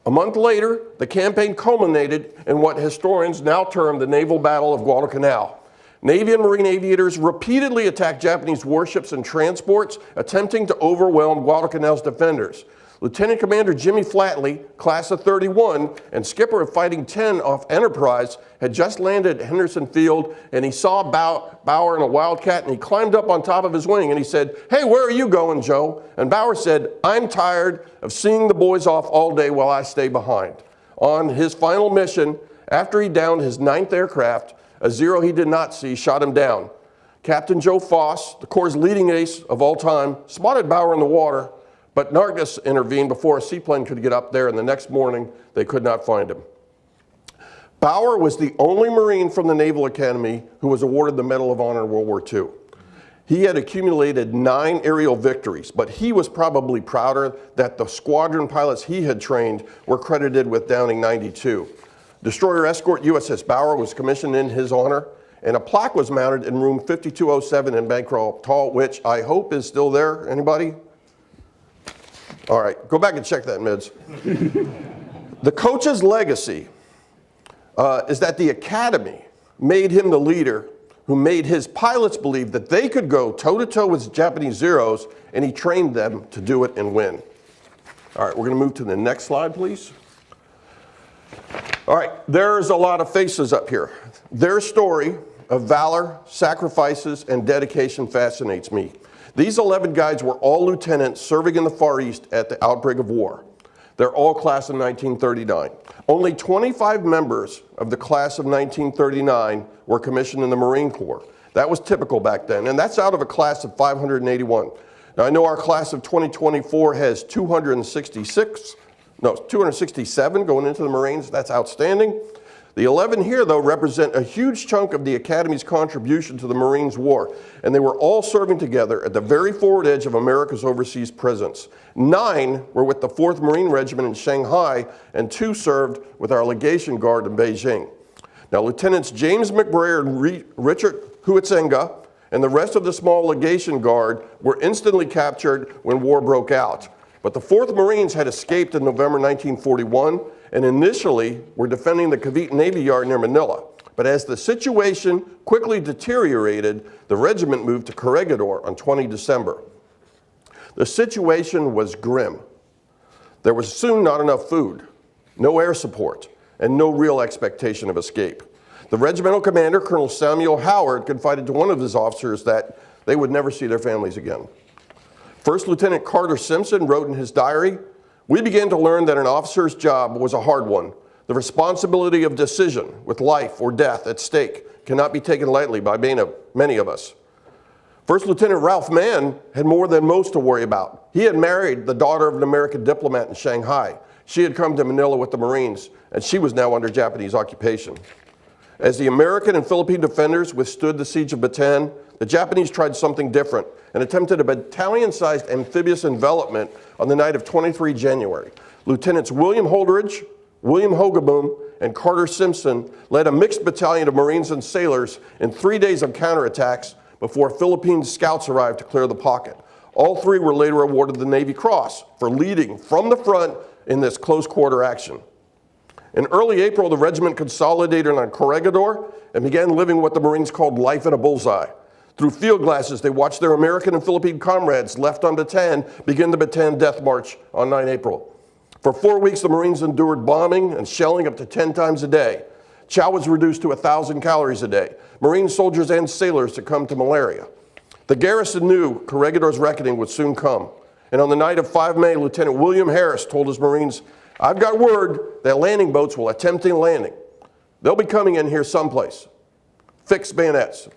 A month later, the campaign culminated in what historians now term the Naval Battle of Guadalcanal. Navy and Marine aviators repeatedly attacked Japanese warships and transports, attempting to overwhelm Guadalcanal's defenders. Lieutenant Commander Jimmy Flatley, class of 31, and skipper of Fighting 10 off Enterprise, had just landed at Henderson Field, and he saw Bauer in a Wildcat, and he climbed up on top of his wing, and he said, "Hey, where are you going, Joe?" And Bauer said, "I'm tired of seeing the boys off all day while I stay behind." On his final mission, after he downed his 9th aircraft, a Zero he did not see shot him down. Captain Joe Foss, the Corps' leading ace of all time, spotted Bauer in the water, but Nargis intervened before a seaplane could get up there, and the next morning they could not find him. Bauer was the only Marine from the Naval Academy who was awarded the Medal of Honor in World War II. He had accumulated 9 aerial victories, but he was probably prouder that the squadron pilots he had trained were credited with downing 92. Destroyer escort USS Bauer was commissioned in his honor, and a plaque was mounted in room 5207 in Bancroft Hall, which I hope is still there. Anybody? All right, go back and check that, Mids. The coach's legacy is that the Academy made him the leader who made his pilots believe that they could go toe-to-toe with Japanese Zeros, and he trained them to do it and win. All right, we're going to move to the next slide, please. All right, there's a lot of faces up here. Their story of valor, sacrifices, and dedication fascinates me. These 11 guys were all lieutenants serving in the Far East at the outbreak of war. They're all class of 1939. Only 25 members of the class of 1939 were commissioned in the Marine Corps. That was typical back then, and that's out of a class of 581. Now, I know our class of 2024 has 267 going into the Marines. That's outstanding. The 11 here, though, represent a huge chunk of the Academy's contribution to the Marines' war, and they were all serving together at the very forward edge of America's overseas presence. 9 were with the 4th Marine Regiment in Shanghai, and 2 served with our legation guard in Beijing. Now, Lieutenants James McBrayer and Richard Huitzenga and the rest of the small legation guard were instantly captured when war broke out. But the 4th Marines had escaped in November 1941 and initially were defending the Cavite Navy Yard near Manila. But as the situation quickly deteriorated, the regiment moved to Corregidor on 20 December. The situation was grim. There was soon not enough food, no air support, and no real expectation of escape. The regimental commander, Colonel Samuel Howard, confided to one of his officers that they would never see their families again. First Lieutenant Carter Simpson wrote in his diary, "We began to learn that an officer's job was a hard one. The responsibility of decision with life or death at stake cannot be taken lightly by many of us." First Lieutenant Ralph Mann had more than most to worry about. He had married the daughter of an American diplomat in Shanghai. She had come to Manila with the Marines, and she was now under Japanese occupation. As the American and Philippine defenders withstood the siege of Bataan, the Japanese tried something different and attempted a battalion-sized amphibious envelopment on the night of 23 January. Lieutenants William Holdridge, William Hogaboom, and Carter Simpson led a mixed battalion of Marines and sailors in 3 days of counterattacks before Philippine scouts arrived to clear the pocket. All three were later awarded the Navy Cross for leading from the front in this close-quarter action. In early April, the regiment consolidated on Corregidor and began living what the Marines called life in a bullseye. Through field glasses, they watched their American and Philippine comrades left on Bataan begin the Bataan Death March on 9 April. For 4 weeks, the Marines endured bombing and shelling up to 10 times a day. Chow was reduced to 1,000 calories a day. Marine soldiers and sailors succumbed to malaria. The garrison knew Corregidor's reckoning would soon come. And on the night of 5 May, Lieutenant William Harris told his Marines, "I've got word that landing boats will attempt a landing. They'll be coming in here someplace. Fix bayonets."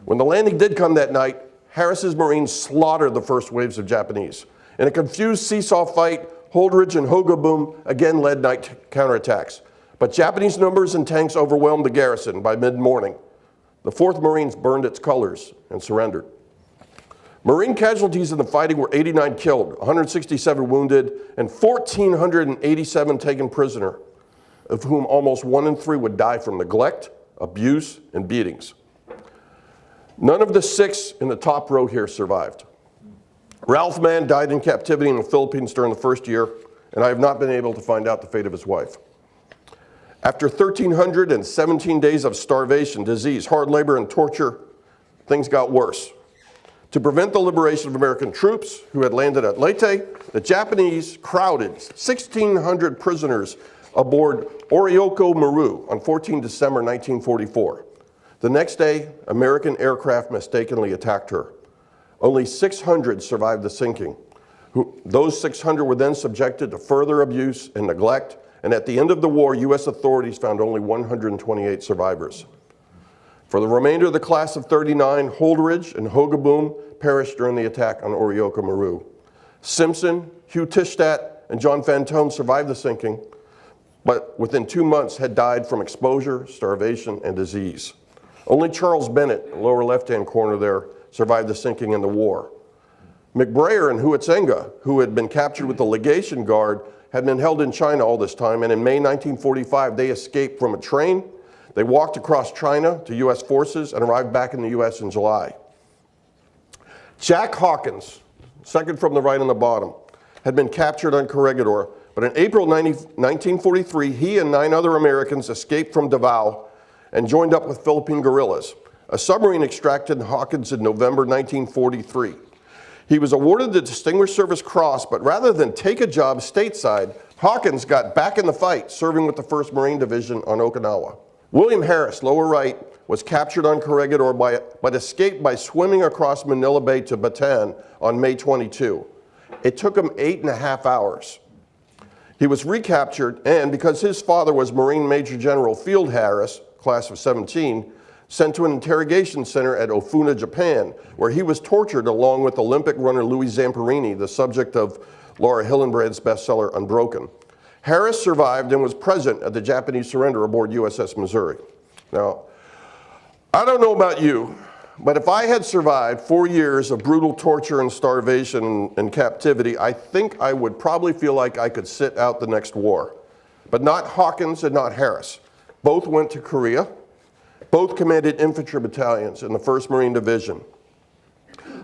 When the landing did come that night, Harris's Marines slaughtered the first waves of Japanese. In a confused seesaw fight, Holdridge and Hogaboom again led night counterattacks. But Japanese numbers and tanks overwhelmed the garrison by mid-morning. The 4th Marines burned its colors and surrendered. Marine casualties in the fighting were 89 killed, 167 wounded, and 1,487 taken prisoner, of whom almost 1 in 3 would die from neglect, abuse, and beatings. None of the 6 in the top row here survived. Ralph Mann died in captivity in the Philippines during the first year, and I have not been able to find out the fate of his wife. After 1,317 days of starvation, disease, hard labor, and torture, things got worse. To prevent the liberation of American troops who had landed at Leyte, the Japanese crowded 1,600 prisoners aboard Orinoco Maru on 14 December 1944. The next day, American aircraft mistakenly attacked her. Only 600 survived the sinking. Those 600 were then subjected to further abuse and neglect, and at the end of the war, U.S. authorities found only 128 survivors. For the remainder of the class of 39, Holdridge and Hogaboom perished during the attack on Orinoco Maru. Simpson, Hugh Tishtat, and John Fantone survived the sinking, but within 2 months had died from exposure, starvation, and disease. Only Charles Bennett, lower left-hand corner there, survived the sinking in the war. McBrayer and Huizenga, who had been captured with the legation guard, had been held in China all this time, and in May 1945, they escaped from a train. They walked across China to U.S. forces and arrived back in the U.S. in July. Jack Hawkins, second from the right on the bottom, had been captured on Corregidor, but in April 1943, he and 9 other Americans escaped from Naval and joined up with Philippine guerrillas. A submarine extracted Hawkins in November 1943. He was awarded the Distinguished Service Cross, but rather than take a job stateside, Hawkins got back in the fight, serving with the 1st Marine Division on Okinawa. William Harris, lower right, was captured on Corregidor but escaped by swimming across Manila Bay to Bataan on May 22. It took him 8.5 hours. He was recaptured, and because his father was Marine Major General Field Harris, class of 17, sent to an interrogation center at Ofuna, Japan, where he was tortured along with Olympic runner Louis Zamperini, the subject of Laura Hillenbrand's bestseller Unbroken. Harris survived and was present at the Japanese surrender aboard USS Missouri. Now, I don't know about you, but if I had survived 4 years of brutal torture and starvation and captivity, I think I would probably feel like I could sit out the next war. But not Hawkins and not Harris. Both went to Korea. Both commanded infantry battalions in the 1st Marine Division.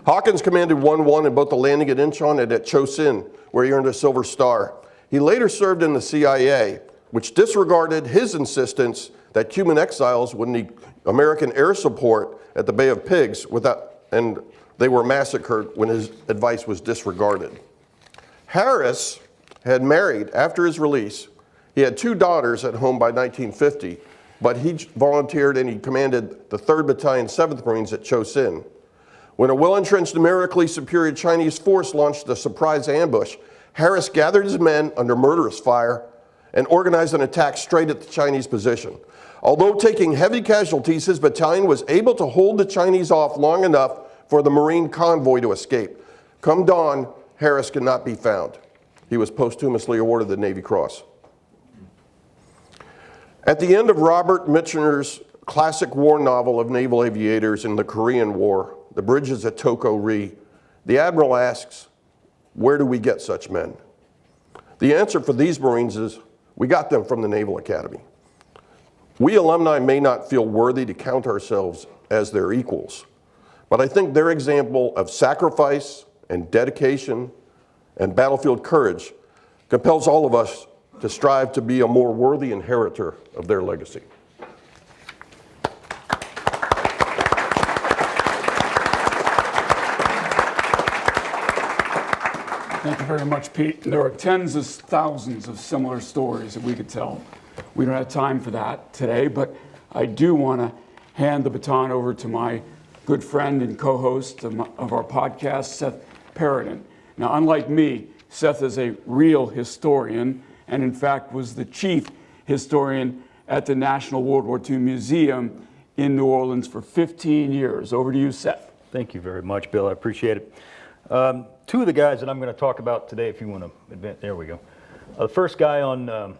Hawkins commanded 1-1 in both the landing at Incheon and at Chosin, where he earned a Silver Star. He later served in the CIA, which disregarded his insistence that Cuban exiles would need American air support at the Bay of Pigs, and they were massacred when his advice was disregarded. Harris had married after his release. He had 2 daughters at home by 1950, but he volunteered and he commanded the 3rd Battalion, 7th Marines at Chosin. When a well-entrenched numerically superior Chinese force launched a surprise ambush, Harris gathered his men under murderous fire and organized an attack straight at the Chinese position. Although taking heavy casualties, his battalion was able to hold the Chinese off long enough for the Marine convoy to escape. Come dawn, Harris could not be found. He was posthumously awarded the Navy Cross. At the end of Robert Michener's classic war novel of naval aviators in the Korean War, The Bridges at Toko Ri, the Admiral asks, where do we get such men? The answer for these Marines is, we got them from the Naval Academy. We alumni may not feel worthy to count ourselves as their equals, but I think their example of sacrifice and dedication and battlefield courage compels all of us to strive to be a more worthy inheritor of their legacy. Thank you very much, Pete. There are tens of thousands of similar stories that we could tell. We don't have time for that today, but I do want to hand the baton over to my good friend and co-host of our podcast, Seth Paradin. Now, unlike me, Seth is a real historian and in fact was the chief historian at the National World War II Museum in New Orleans for 15 years. Over to you, Seth. Thank you very much, Bill. I appreciate it. 2 of the guys that I'm going to talk about today, if you want to advance, there we go. The first guy on the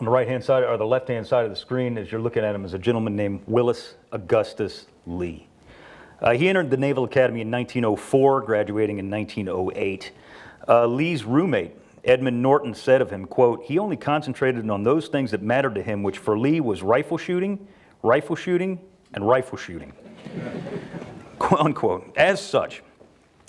right-hand side, or the left-hand side of the screen, as you're looking at him, is a gentleman named Willis Augustus Lee. He entered the Naval Academy in 1904, graduating in 1908. Lee's roommate, Edmund Norton, said of him, quote, he only concentrated on those things that mattered to him, which for Lee was rifle shooting, and rifle shooting, unquote. As such,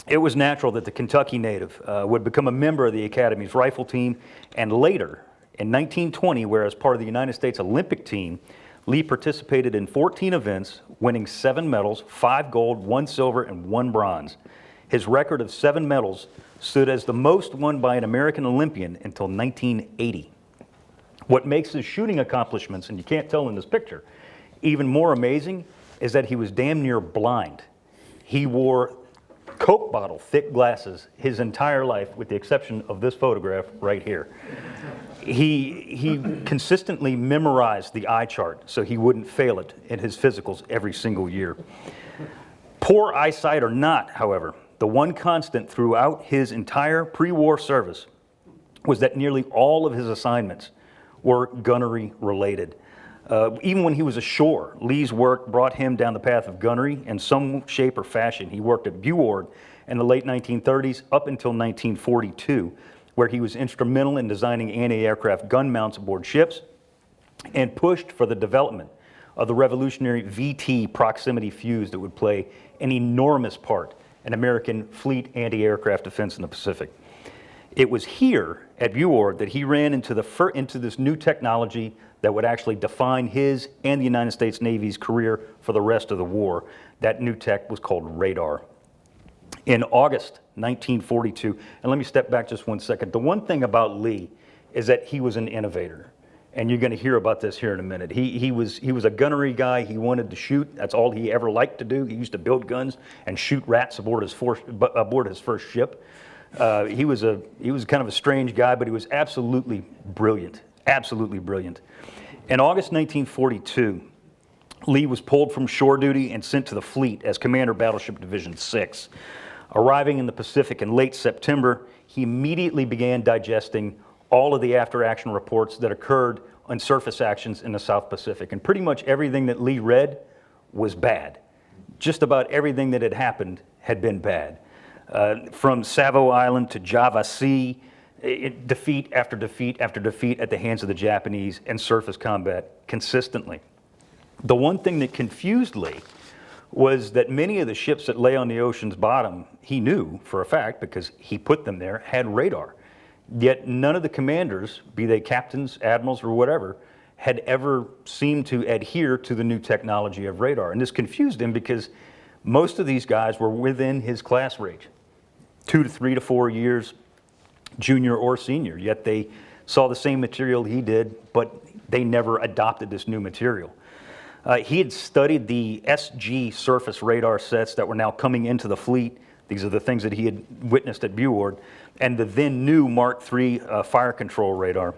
it was natural that the Kentucky native would become a member of the Academy's rifle team, and later, in 1920, where as part of the United States Olympic team, Lee participated in 14 events, winning 7 medals, 5 gold, 1 silver, and 1 bronze. His record of 7 medals stood as the most won by an American Olympian until 1980. What makes his shooting accomplishments, and you can't tell in this picture, even more amazing is that he was damn near blind. He wore Coke bottle thick glasses his entire life, with the exception of this photograph right here. He consistently memorized the eye chart so he wouldn't fail it in his physicals every single year. Poor eyesight or not, however, the one constant throughout his entire pre-war service was that nearly all of his assignments were gunnery related. Even when he was ashore, Lee's work brought him down the path of gunnery in some shape or fashion. He worked at Buord in the late 1930s up until 1942, where he was instrumental in designing anti-aircraft gun mounts aboard ships and pushed for the development of the revolutionary VT proximity fuse that would play an enormous part in American fleet anti-aircraft defense in the Pacific. It was here at Buord that he ran into this new technology that would actually define his and the United States Navy's career for the rest of the war. That new tech was called radar. In August 1942, and let me step back just 1 second. The one thing about Lee is that he was an innovator, and you're going to hear about this here in a minute. He was a gunnery guy. He wanted to shoot. That's all he ever liked to do. He used to build guns and shoot rats aboard his first ship. He was kind of a strange guy, but he was absolutely brilliant. Absolutely brilliant. In August 1942, Lee was pulled from shore duty and sent to the fleet as Commander Battleship Division 6. Arriving in the Pacific in late September, he immediately began digesting all of the after-action reports that occurred on surface actions in the South Pacific. And pretty much everything that Lee read was bad. Just about everything that had happened had been bad. From Savo Island to Java Sea, defeat after defeat after defeat at the hands of the Japanese, and surface combat consistently. The one thing that confused Lee was that many of the ships that lay on the ocean's bottom, he knew for a fact because he put them there, had radar. Yet none of the commanders, be they captains, admirals, or whatever, had ever seemed to adhere to the new technology of radar. And this confused him because most of these guys were within his class range, 2 to 3 to 4 years, junior or senior, yet they saw the same material he did, but they never adopted this new material. He had studied the SG surface radar sets that were now coming into the fleet. These are the things that he had witnessed at Buord, and the then new Mark III fire control radar.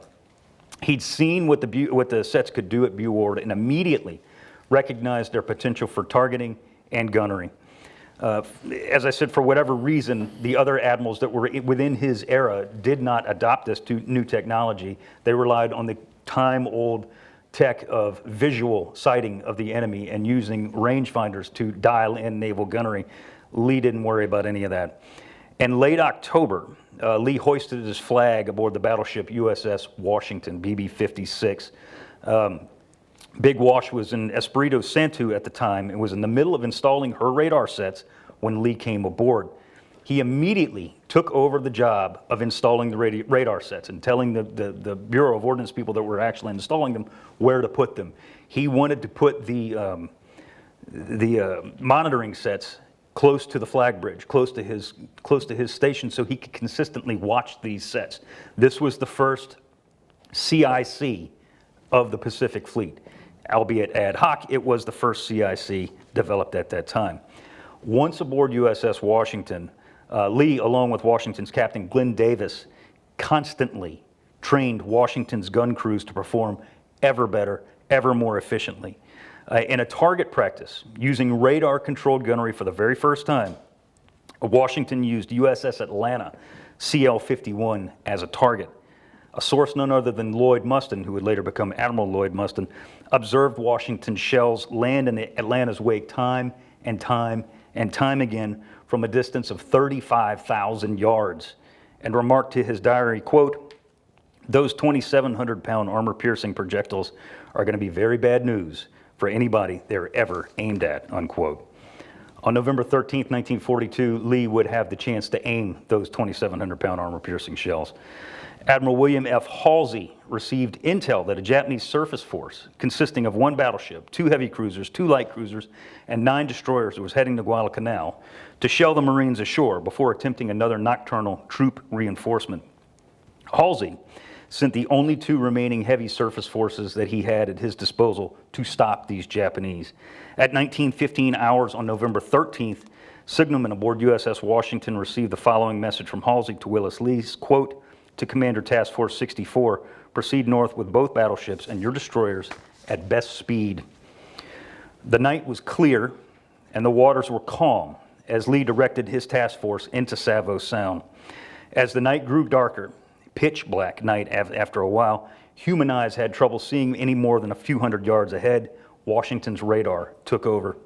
He'd seen what the sets could do at Buord and immediately recognized their potential for targeting and gunnery. As I said, for whatever reason, the other admirals that were within his era did not adopt this new technology. They relied on the time-old tech of visual sighting of the enemy and using rangefinders to dial in naval gunnery. Lee didn't worry about any of that. In late October, Lee hoisted his flag aboard the battleship USS Washington, BB-56. Big Wash was in Espiritu Santo at the time and was in the middle of installing her radar sets when Lee came aboard. He immediately took over the job of installing the radar sets and telling the Bureau of Ordnance people that were actually installing them where to put them. He wanted to put the monitoring sets close to the flag bridge, close to his station, so he could consistently watch these sets. This was the first CIC of the Pacific Fleet. Albeit ad hoc, it was the first CIC developed at that time. Once aboard USS Washington, Lee, along with Washington's captain Glenn Davis, constantly trained Washington's gun crews to perform ever better, ever more efficiently. In a target practice, using radar-controlled gunnery for the very first time, Washington used USS Atlanta CL-51 as a target. A source none other than Lloyd Mustin, who would later become Admiral Lloyd Mustin, observed Washington's shells land in Atlanta's wake time and time and time again from a distance of 35,000 yards, and remarked to his diary, quote, "Those 2,700-pound armor-piercing projectiles are going to be very bad news for anybody they're ever aimed at," unquote. On November 13th, 1942, Lee would have the chance to aim those 2,700-pound armor-piercing shells. Admiral William F. Halsey received intel that a Japanese surface force consisting of 1 battleship, 2 heavy cruisers, 2 light cruisers, and 9 destroyers was heading to Guadalcanal to shell the Marines ashore before attempting another nocturnal troop reinforcement. Halsey sent the only 2 remaining heavy surface forces that he had at his disposal to stop these Japanese. At 19:15 hours on November 13th, signalmen aboard USS Washington received the following message from Halsey to Willis Lee, quote, "To Commander Task Force 64, proceed north with both battleships and your destroyers at best speed." The night was clear and the waters were calm as Lee directed his task force into Savo Sound. As the night grew darker, pitch black night after a while, human eyes had trouble seeing any more than a few hundred yards ahead. Washington's radar took over.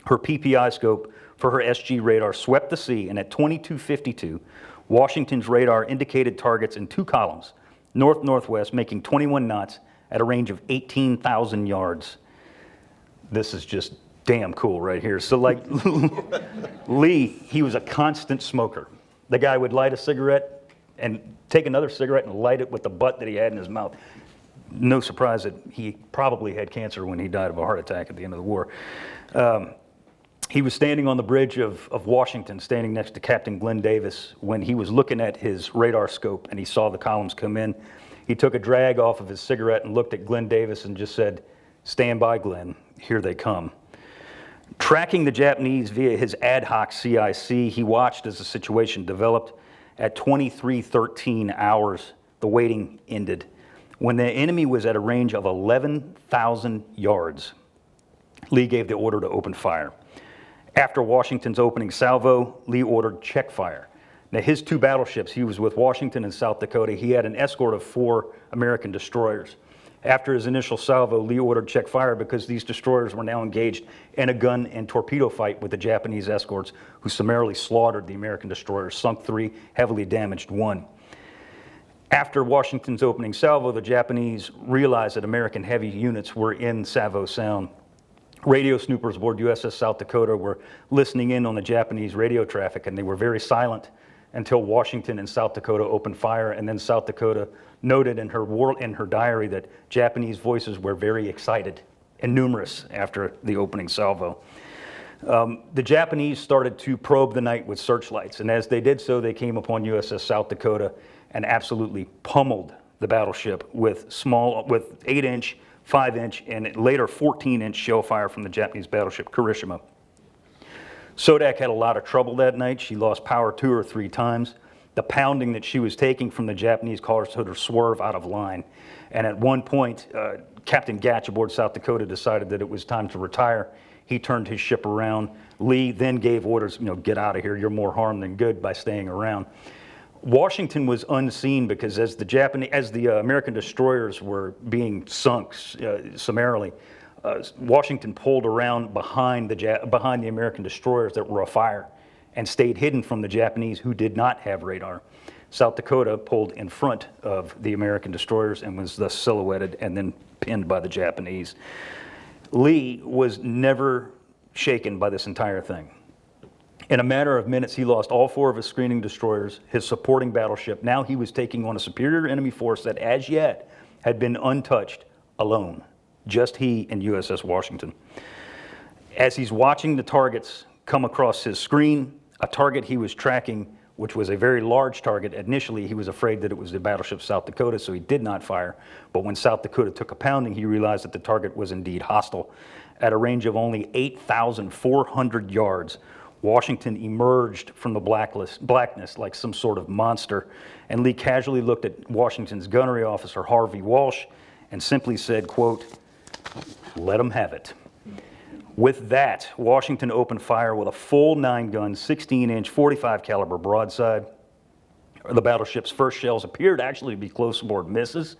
Her PPI scope for her SG radar swept the sea, and at 22:52, Washington's radar indicated targets in 2 columns, north-northwest, making 21 knots at a range of 18,000 yards. This is just damn cool right here. So like Lee, he was a constant smoker. The guy would light a cigarette and take another cigarette and light it with the butt that he had in his mouth. No surprise that he probably had cancer when he died of a heart attack at the end of the war. He was standing on the bridge of Washington, standing next to Captain Glenn Davis, when he was looking at his radar scope and he saw the columns come in. He took a drag off of his cigarette and looked at Glenn Davis and just said, "Stand by, Glenn, here they come." Tracking the Japanese via his ad hoc CIC, he watched as the situation developed. At 23:13 hours, the waiting ended, when the enemy was at a range of 11,000 yards. Lee gave the order to open fire. After Washington's opening salvo, Lee ordered check fire. Now, his 2 battleships, he was with Washington and South Dakota. He had an escort of 4 American destroyers. After his initial salvo, Lee ordered check fire because these destroyers were now engaged in a gun and torpedo fight with the Japanese escorts, who summarily slaughtered the American destroyers, sunk 3, heavily damaged 1. After Washington's opening salvo, the Japanese realized that American heavy units were in Savo Sound. Radio snoopers aboard USS South Dakota were listening in on the Japanese radio traffic, and they were very silent until Washington and South Dakota opened fire, and then South Dakota noted in her diary that Japanese voices were very excited and numerous after the opening salvo. The Japanese started to probe the night with searchlights, and as they did so, they came upon USS South Dakota and absolutely pummeled the battleship with 8-inch, 5-inch, and later 14-inch shell fire from the Japanese battleship Kirishima. Sodak had a lot of trouble that night. She lost power 2 or 3 times. The pounding that she was taking from the Japanese caused her to swerve out of line. And at one point, Captain Gatch aboard South Dakota decided that it was time to retire. He turned his ship around. Lee then gave orders, get out of here. You're more harm than good by staying around. Washington was unseen because as the American destroyers were being sunk summarily, Washington pulled around behind the American destroyers that were afire and stayed hidden from the Japanese, who did not have radar. South Dakota pulled in front of the American destroyers and was thus silhouetted and then pinned by the Japanese. Lee was never shaken by this entire thing. In a matter of minutes, he lost all 4 of his screening destroyers, his supporting battleship. Now he was taking on a superior enemy force that as yet had been untouched alone. Just he and USS Washington. As he's watching the targets come across his screen, a target he was tracking, which was a very large target, initially he was afraid that it was the battleship South Dakota, so he did not fire. But when South Dakota took a pounding, he realized that the target was indeed hostile. At a range of only 8,400 yards, Washington emerged from the blackness like some sort of monster, and Lee casually looked at Washington's gunnery officer, Harvey Walsh, and simply said, quote, "Let them have it." With that, Washington opened fire with a full 9-gun, 16-inch, 45 caliber broadside. The battleship's first shells appeared actually to be close aboard misses,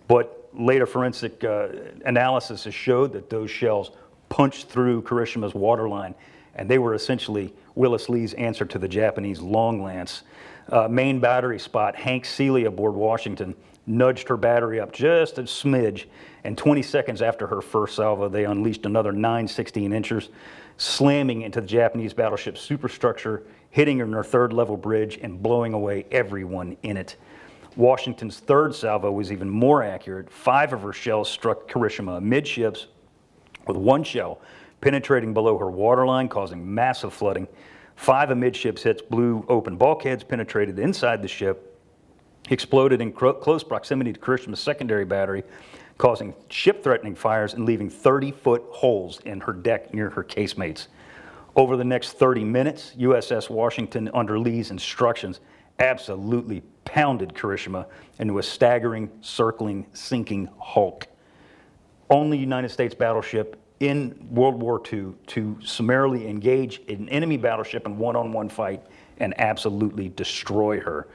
but later forensic analysis has showed that those shells punched through Kirishima's waterline, and they were essentially Willis Lee's answer to the Japanese long lance. Main battery spot, Hank Seeley aboard Washington, nudged her battery up just a smidge, and 20 seconds after her first salvo, they unleashed another 9 16-inchers, slamming into the Japanese battleship's superstructure, hitting her in her 3rd level bridge, and blowing away everyone in it. Washington's 3rd salvo was even more accurate. 5 of her shells struck Kirishima amidships, with 1 shell penetrating below her waterline, causing massive flooding. 5 amidships hits blew open bulkheads, penetrated inside the ship, exploded in close proximity to Kirishima's secondary battery, causing ship-threatening fires and leaving 30-foot holes in her deck near her casemates. Over the next 30 minutes, USS Washington, under Lee's instructions, absolutely pounded Kirishima into a staggering, circling, sinking hulk. Only United States battleship in World War II to summarily engage an enemy battleship in one-on-one fight and absolutely destroy her.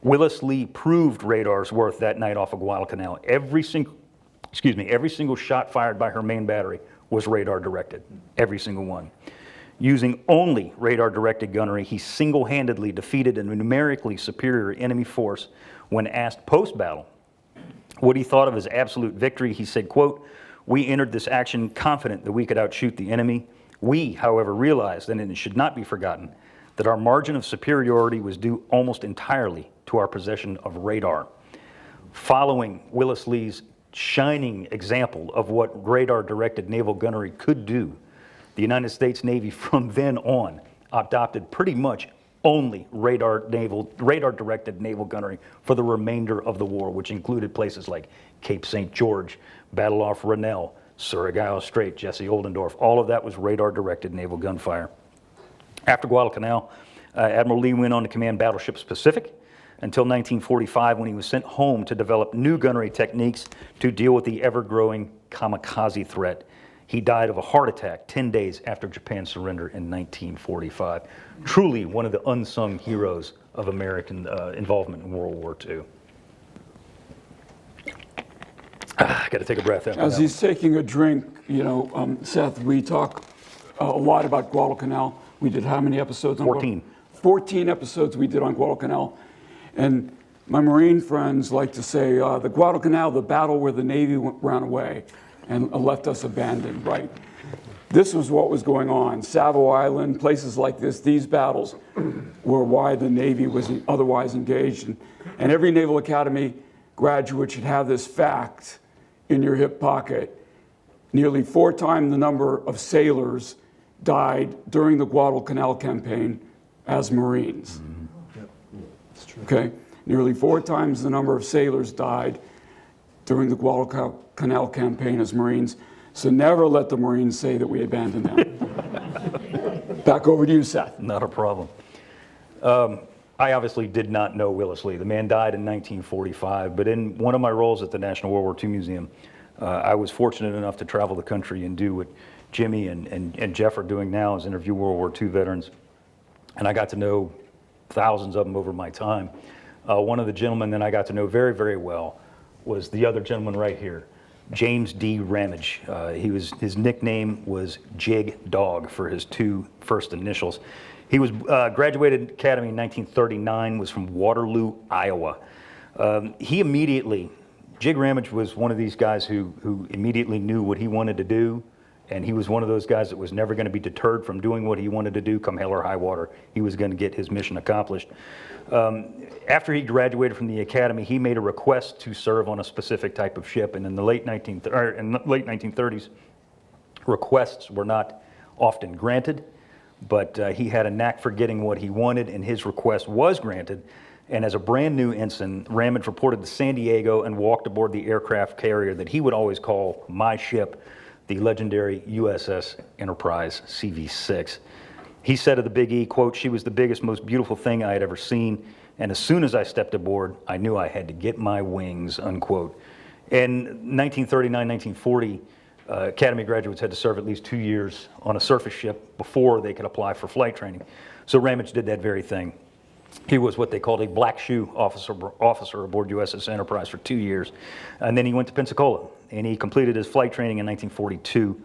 Willis Lee proved radar's worth that night off of Guadalcanal. Every single shot fired by her main battery was radar directed, every single one. Using only radar directed gunnery, he single-handedly defeated a numerically superior enemy force. When asked post-battle what he thought of his absolute victory, he said, quote, "We entered this action confident that we could outshoot the enemy. We, however, realized, and it should not be forgotten, that our margin of superiority was due almost entirely to our possession of radar." Following Willis Lee's shining example of what radar-directed naval gunnery could do, the United States Navy from then on adopted pretty much only radar-directed naval gunnery for the remainder of the war, which included places like Cape St. George, Battle off Rennell, Surigao Strait, Jesse Oldendorf. All of that was radar-directed naval gunfire. After Guadalcanal, Admiral Lee went on to command Battleship Pacific until 1945, when he was sent home to develop new gunnery techniques to deal with the ever-growing kamikaze threat. He died of a heart attack 10 days after Japan's surrender in 1945. Truly one of the unsung heroes of American involvement in World War II. Got to take a breath after As that. he's taking a drink, Seth, we talk a lot about Guadalcanal. We did how many episodes on 14. 14 episodes we did on Guadalcanal. And My Marine friends like to say, the Guadalcanal, the battle where the Navy ran away and left us abandoned, right? This was what was going on. Savo Island, places like this, these battles were why the Navy was otherwise engaged. And every Naval Academy graduate should have this fact in your hip pocket. Nearly 4 times the number of sailors died during the Guadalcanal campaign as Marines. Okay? Nearly 4 times the number of sailors died during the Guadalcanal campaign as Marines. So never let the Marines say that we abandoned them. Back over to you, Seth. Not a problem. I obviously did not know Willis Lee. The man died in 1945, but in one of my roles at the National World War II Museum, I was fortunate enough to travel the country and do what Jimmy and Jeff are doing now, is interview World War II veterans. And I got to know thousands of them over my time. One of the gentlemen that I got to know very, very well was the other gentleman right here, James D. Ramage. His nickname was Jig Dog for his 2 first initials. He was graduated Academy in 1939, was from Waterloo, Iowa. Jig Ramage was one of these guys who immediately knew what he wanted to do, and he was one of those guys that was never going to be deterred from doing what he wanted to do come hell or high water. He was going to get his mission accomplished. After he graduated from the academy, he made a request to serve on a specific type of ship, and in the late 1930s, requests were not often granted, but he had a knack for getting what he wanted, and his request was granted. And as a brand new ensign, Ramage reported to San Diego and walked aboard the aircraft carrier that he would always call my ship, the legendary USS Enterprise CV-6. He said of the Big E, quote, "She was the biggest, most beautiful thing I had ever seen, and as soon as I stepped aboard, I knew I had to get my wings," unquote. In 1939, 1940, Academy graduates had to serve at least 2 years on a surface ship before they could apply for flight training. So Ramage did that very thing. He was what they called a black shoe officer aboard USS Enterprise for 2 years. And then he went to Pensacola, and he completed his flight training in 1942.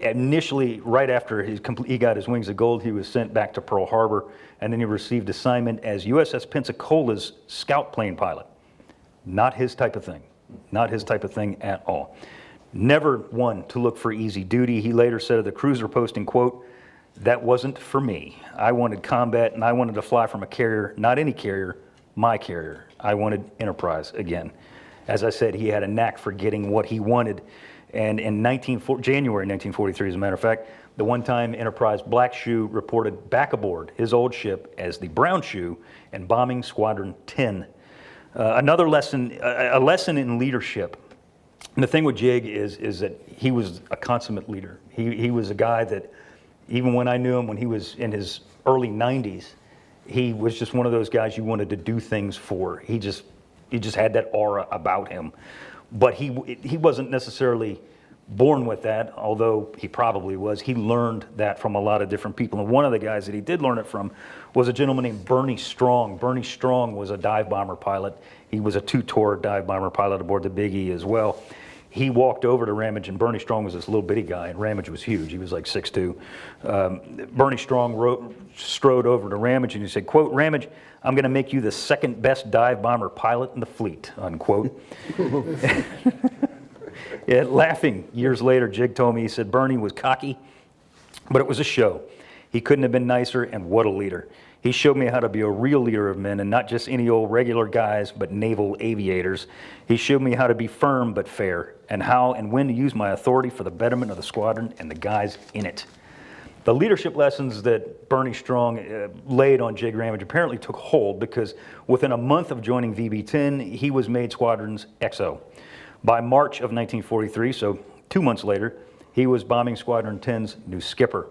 Initially, right after he got his wings of gold, he was sent back to Pearl Harbor, and then he received assignment as USS Pensacola's scout plane pilot. Not his type of thing. Not his type of thing at all. Never one to look for easy duty. He later said of the cruiser posting, quote, "That wasn't for me. I wanted combat, and I wanted to fly from a carrier, not any carrier, my carrier. I wanted Enterprise again." As I said, he had a knack for getting what he wanted. And in January 1943, as a matter of fact, the one-time Enterprise Black Shoe reported back aboard his old ship as the Brown Shoe and bombing Squadron 10. Another lesson, a lesson in leadership. And the thing with Jig is that he was a consummate leader. He was a guy that, even when I knew him when he was in his early 90s, he was just one of those guys you wanted to do things for. He just had that aura about him. But he wasn't necessarily born with that, although he probably was. He learned that from a lot of different people. And one of the guys that he did learn it from was a gentleman named Bernie Strong. Bernie Strong was a dive bomber pilot. He was a two-tour dive bomber pilot aboard the Big E as well. He walked over to Ramage, and Bernie Strong was this little bitty guy, and Ramage was huge. He was like 6'2". Bernie Strong strode over to Ramage, and he said, quote, "Ramage, I'm going to make you the second best dive bomber pilot in the fleet," unquote. Yeah, laughing years later, Jig told me, he said, "Bernie was cocky, but it was a show. He couldn't have been nicer, and what a leader. He showed me how to be a real leader of men, and not just any old regular guys, but naval aviators. He showed me how to be firm but fair, and how and when to use my authority for the betterment of the squadron and the guys in it." The leadership lessons that Bernie Strong laid on Jig Ramage apparently took hold, because within a month of joining VB-10, he was made Squadron's XO. By March of 1943, so 2 months later, he was bombing Squadron 10's new skipper.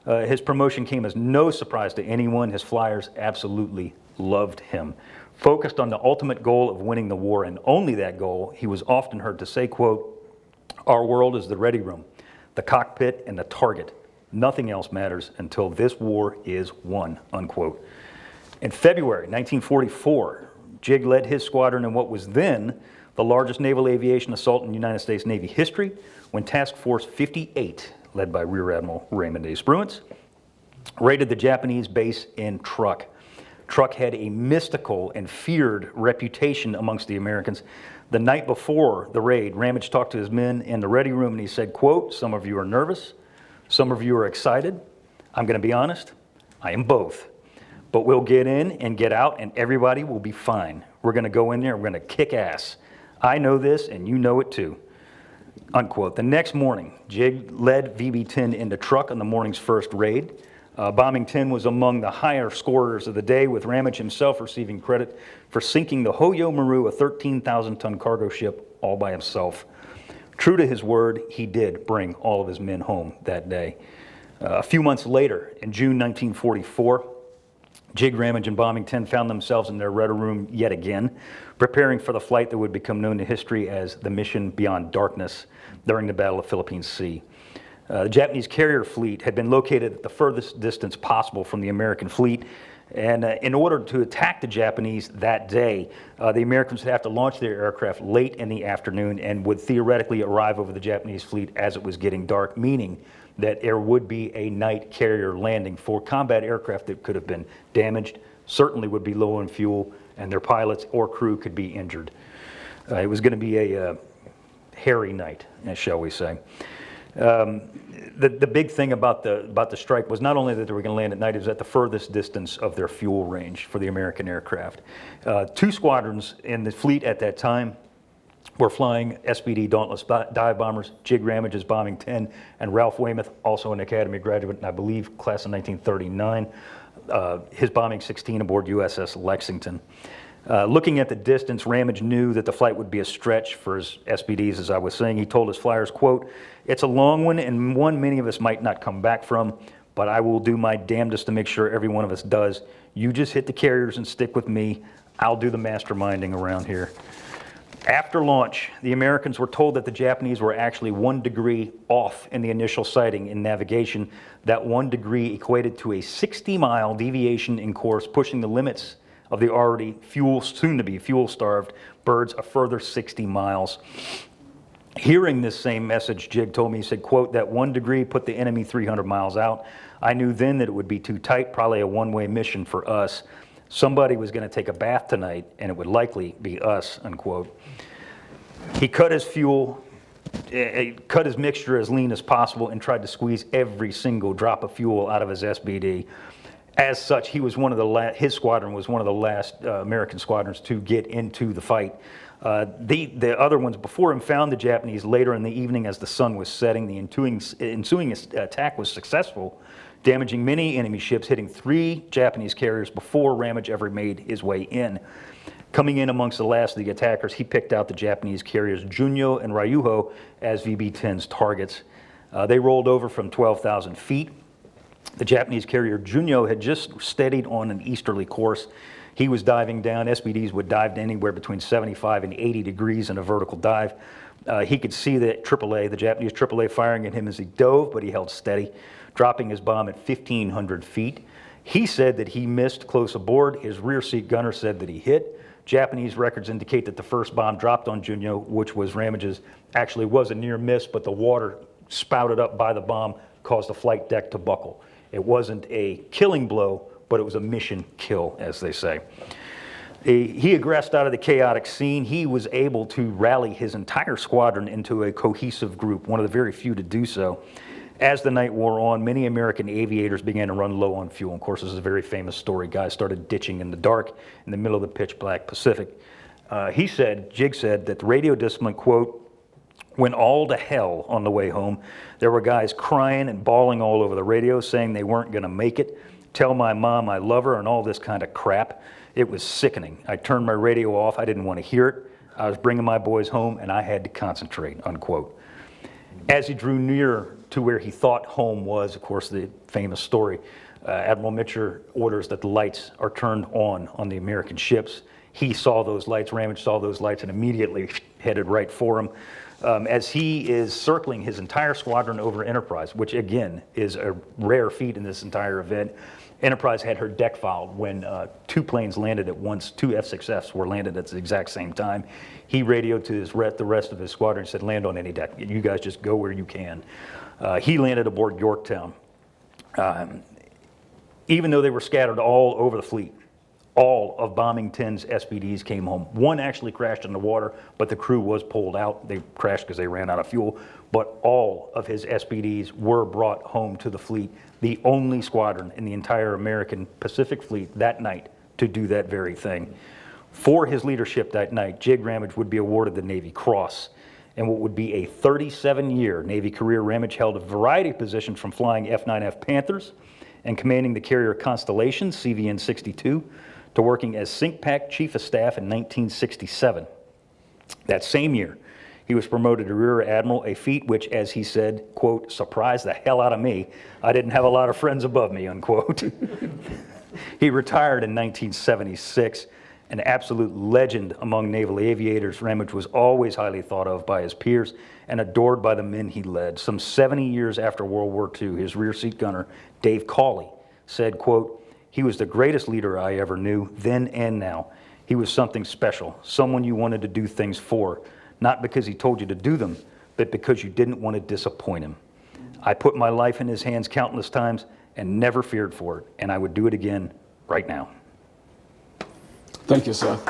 His promotion came as no surprise to anyone. His flyers absolutely loved him. Focused on the ultimate goal of winning the war, and only that goal, he was often heard to say, quote, "Our world is the ready room, the cockpit, and the target. Nothing else matters until this war is won," unquote. In February 1944, Jig led his squadron in what was then the largest naval aviation assault in United States Navy history, when Task Force 58, led by Rear Admiral Raymond A. Spruance, raided the Japanese base in Truk. Truck had a mystical and feared reputation amongst the Americans. The night before the raid, Ramage talked to his men in the ready room and he said, quote, "Some of you are nervous, some of you are excited. I'm going to be honest, I am both. But we'll get in and get out and everybody will be fine. We're going to go in there, we're going to kick ass. I know this and you know it too." Unquote. The next morning, Jig led VB-10 into Truck on the morning's first raid. Bombing 10 was among the higher scorers of the day, with Ramage himself receiving credit for sinking the Hoyo Maru, a 13,000-ton cargo ship, all by himself. True to his word, he did bring all of his men home that day. A few months later, in June 1944, Jig, Ramage, and Bombing 10 found themselves in their rudder room yet again, preparing for the flight that would become known to history as the Mission Beyond Darkness during the Battle of Philippine Sea. The Japanese carrier fleet had been located at the furthest distance possible from the American fleet, and in order to attack the Japanese that day, the Americans would have to launch their aircraft late in the afternoon and would theoretically arrive over the Japanese fleet as it was getting dark, meaning that there would be a night carrier landing for combat aircraft that could have been damaged, certainly would be low on fuel, and their pilots or crew could be injured. It was going to be a hairy night, shall we say. The big thing about the strike was not only that they were going to land at night, it was at the furthest distance of their fuel range for the American aircraft. Two squadrons in the fleet at that time were flying SBD Dauntless dive bombers, Jig Ramage's Bombing 10, and Ralph Weymouth, also an Academy graduate, and I believe class of 1939, his Bombing 16 aboard USS Lexington. Looking at the distance, Ramage knew that the flight would be a stretch for his SBDs, as I was saying. He told his flyers, quote, "It's a long one and one many of us might not come back from, but I will do my damnedest to make sure every one of us does. You just hit the carriers and stick with me. I'll do the masterminding around here." After launch, the Americans were told that the Japanese were actually 1 degree off in the initial sighting in navigation. That 1 degree equated to a 60-mile deviation in course, pushing the limits of the already soon-to-be fuel-starved birds a further 60 miles. Hearing this same message, Jig told me, he said, quote, "That 1 degree put the enemy 300 miles out. I knew then that it would be too tight, probably a one-way mission for us. Somebody was going to take a bath tonight, and it would likely be us," unquote. He cut his fuel, cut his mixture as lean as possible, and tried to squeeze every single drop of fuel out of his SBD. As such, he was one of his squadron was one of the last American squadrons to get into the fight. The other ones before him found the Japanese later in the evening as the sun was setting. The ensuing attack was successful, damaging many enemy ships, hitting 3 Japanese carriers before Ramage ever made his way in. Coming in amongst the last of the attackers, he picked out the Japanese carriers Junyo and Ryuho as VB-10's targets. They rolled over from 12,000 feet. The Japanese carrier Junyo had just steadied on an easterly course. He was diving down. SBDs would dive to anywhere between 75 and 80 degrees in a vertical dive. He could see the Japanese AAA firing at him as he dove, but he held steady, dropping his bomb at 1,500 feet. He said that he missed close aboard. His rear seat gunner said that he hit. Japanese records indicate that the first bomb dropped on Junyo, which was Ramage's, actually was a near miss, but the water spouted up by the bomb caused the flight deck to buckle. It wasn't a killing blow, but it was a mission kill, as they say. He aggressed out of the chaotic scene. He was able to rally his entire squadron into a cohesive group, one of the very few to do so. As the night wore on, many American aviators began to run low on fuel. Of course, this is a very famous story. Guys started ditching in the dark in the middle of the pitch black Pacific. Jig said that the radio discipline, quote, "Went all to hell on the way home. There were guys crying and bawling all over the radio saying they weren't going to make it. Tell my mom I love her and all this kind of crap. It was sickening. I turned my radio off. I didn't want to hear it. I was bringing my boys home and I had to concentrate," unquote. As he drew near to where he thought home was, of course, the famous story, Admiral Mitcher orders that the lights are turned on the American ships. He saw those lights, Ramage saw those lights, and immediately headed right for him. As he is circling his entire squadron over Enterprise, which again is a rare feat in this entire event, Enterprise had her deck fouled when 2 planes landed at once. 2 F-6Fs were landed at the exact same time. He radioed to the rest of his squadron and said, "Land on any deck. You guys just go where you can." He landed aboard Yorktown. Even though they were scattered all over the fleet, all of Bombing 10's SPDs came home. One actually crashed in the water, but the crew was pulled out. They crashed because they ran out of fuel. But all of his SPDs were brought home to the fleet, the only squadron in the entire American Pacific Fleet that night to do that very thing. For his leadership that night, Jig Ramage would be awarded the Navy Cross, and what would be a 37-year Navy career. Ramage held a variety of positions, from flying F-9F Panthers and commanding the carrier Constellation, CVN-62, to working as SINCPAC Chief of Staff in 1967. That same year, he was promoted to Rear Admiral, a feat which, as he said, quote, surprised the hell out of me. I didn't have a lot of friends above me, unquote. He retired in 1976. An absolute legend among naval aviators, Ramage was always highly thought of by his peers and adored by the men he led. Some 70 years after World War II, his rear seat gunner, Dave Cawley, said, quote, he was the greatest leader I ever knew, then and now. He was something special, someone you wanted to do things for, not because he told you to do them, but because you didn't want to disappoint him. I put my life in his hands countless times and never feared for it, and I would do it again right now. Thank you, Seth.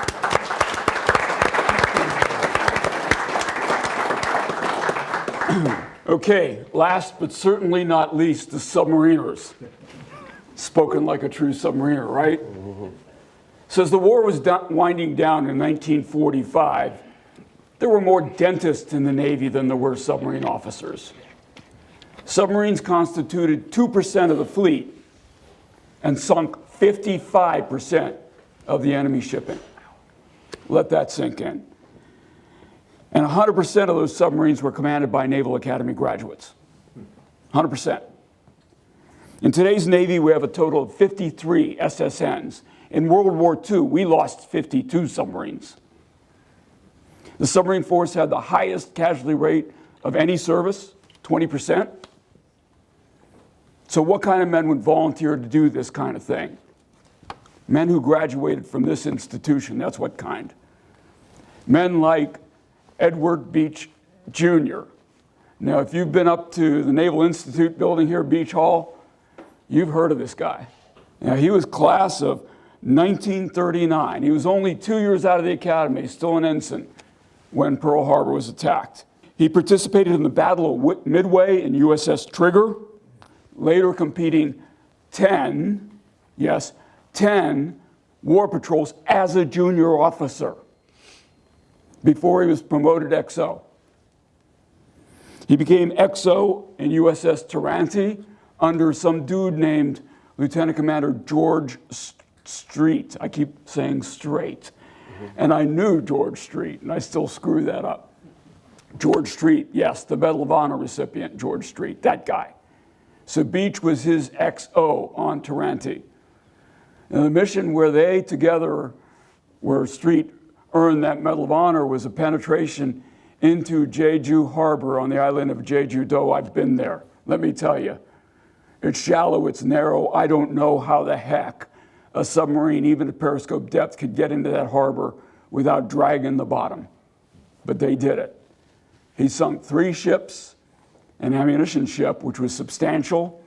Okay, last but certainly not least, the submariners. Spoken like a true submariner, right? So as the war was winding down in 1945, there were more dentists in the Navy than there were submarine officers. Submarines constituted 2% of the fleet and sunk 55% of the enemy shipping. Let that sink in. And 100% of those submarines were commanded by Naval Academy graduates. 100%. In today's Navy, we have a total of 53 SSNs. In World War II, we lost 52 submarines. The submarine force had the highest casualty rate of any service, 20%. So what kind of men would volunteer to do this kind of thing? Men who graduated from this institution, that's what kind. Men like Edward Beach Jr. Now, if you've been up to the Naval Institute building here, Beach Hall, you've heard of this guy. Now, he was class of 1939. He was only 2 years out of the academy, still an ensign, when Pearl Harbor was attacked. He participated in the Battle of Midway and USS Trigger, later completing 10 war patrols as a junior officer before he was promoted XO. He became XO in USS Taranti under some dude named Lieutenant Commander George Street. I keep saying Straight. And I knew George Street, and I still screw that up. George Street, yes, the Medal of Honor recipient, George Street, that guy. So Beach was his XO on Taranti. And the mission where they together, where Street earned that Medal of Honor, was a penetration into Jeju Harbor on the island of Jeju-do. I've been there, let me tell you. It's shallow, it's narrow. I don't know how the heck a submarine, even at periscope depth, could get into that harbor without dragging the bottom. But they did it. He sunk 3 ships, an ammunition ship, which was substantial,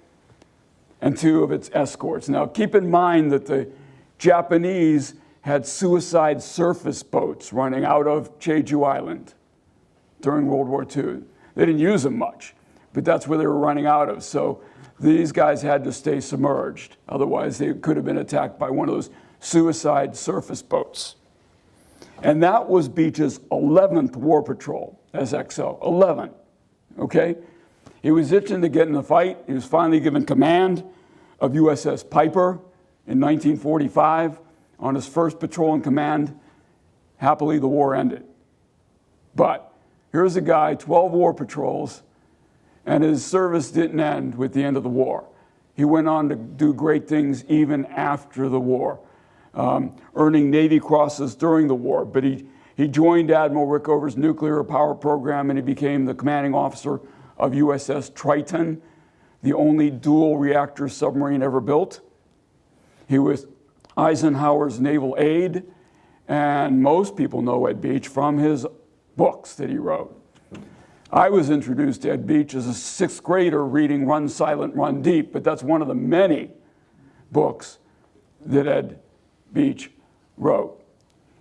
and 2 of its escorts. Now, keep in mind that the Japanese had suicide surface boats running out of Jeju Island during World War II. They didn't use them much, but that's where they were running out of. So these guys had to stay submerged. Otherwise, they could have been attacked by one of those suicide surface boats. And that was Beach's 11th war patrol as XO. 11, okay? He was itching to get in the fight. He was finally given command of USS Piper in 1945 on his first patrol in command. Happily, the war ended. But here's a guy, 12 war patrols, and his service didn't end with the end of the war. He went on to do great things even after the war, earning Navy crosses during the war. But he joined Admiral Rickover's nuclear power program, and he became the commanding officer of USS Triton, the only dual reactor submarine ever built. He was Eisenhower's naval aide, and most people know Ed Beach from his books that he wrote. I was introduced to Ed Beach as a 6th grader reading Run Silent, Run Deep, but that's one of the many books that Ed Beach wrote.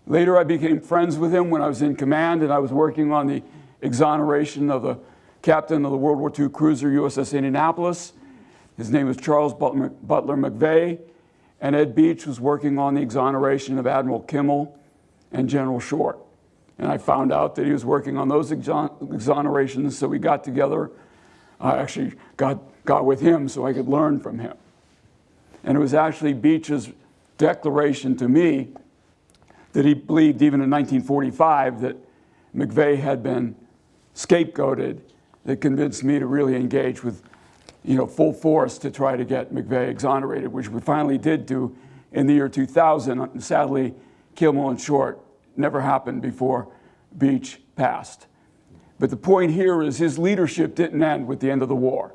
Later, I became friends with him when I was in command, and I was working on the exoneration of the captain of the World War II cruiser USS Indianapolis. His name was Charles Butler McVeigh, and Ed Beach was working on the exoneration of Admiral Kimmel and General Short. And I found out that he was working on those exonerations, so we got together. I actually got with him so I could learn from him. And it was actually Beach's declaration to me that he believed even in 1945 that McVeigh had been scapegoated that convinced me to really engage with full force to try to get McVeigh exonerated, which we finally did do in the year 2000. And sadly, Kimmel and Short never happened before Beach passed. But the point here is his leadership didn't end with the end of the war.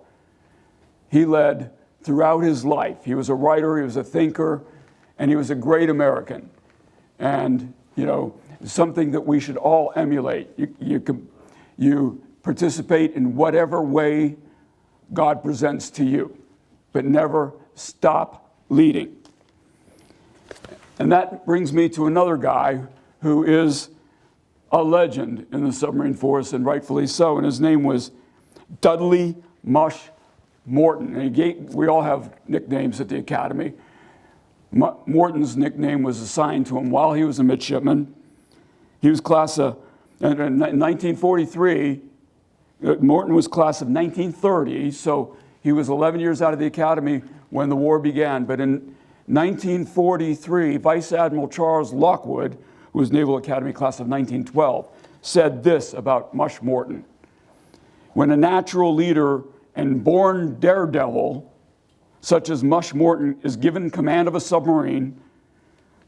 He led throughout his life. He was a writer, he was a thinker, and he was a great American. And, something that we should all emulate. You participate in whatever way God presents to you, but never stop leading. And that brings me to another guy who is a legend in the submarine force, and rightfully so, and his name was Dudley Mush Morton. And we all have nicknames at the Academy. Morton's nickname was assigned to him while he was a midshipman. He was in 1943, Morton was class of 1930, so he was 11 years out of the Academy when the war began. But in 1943, Vice Admiral Charles Lockwood, who was Naval Academy class of 1912, said this about Mush Morton: "When a natural leader and born daredevil, such as Mush Morton, is given command of a submarine,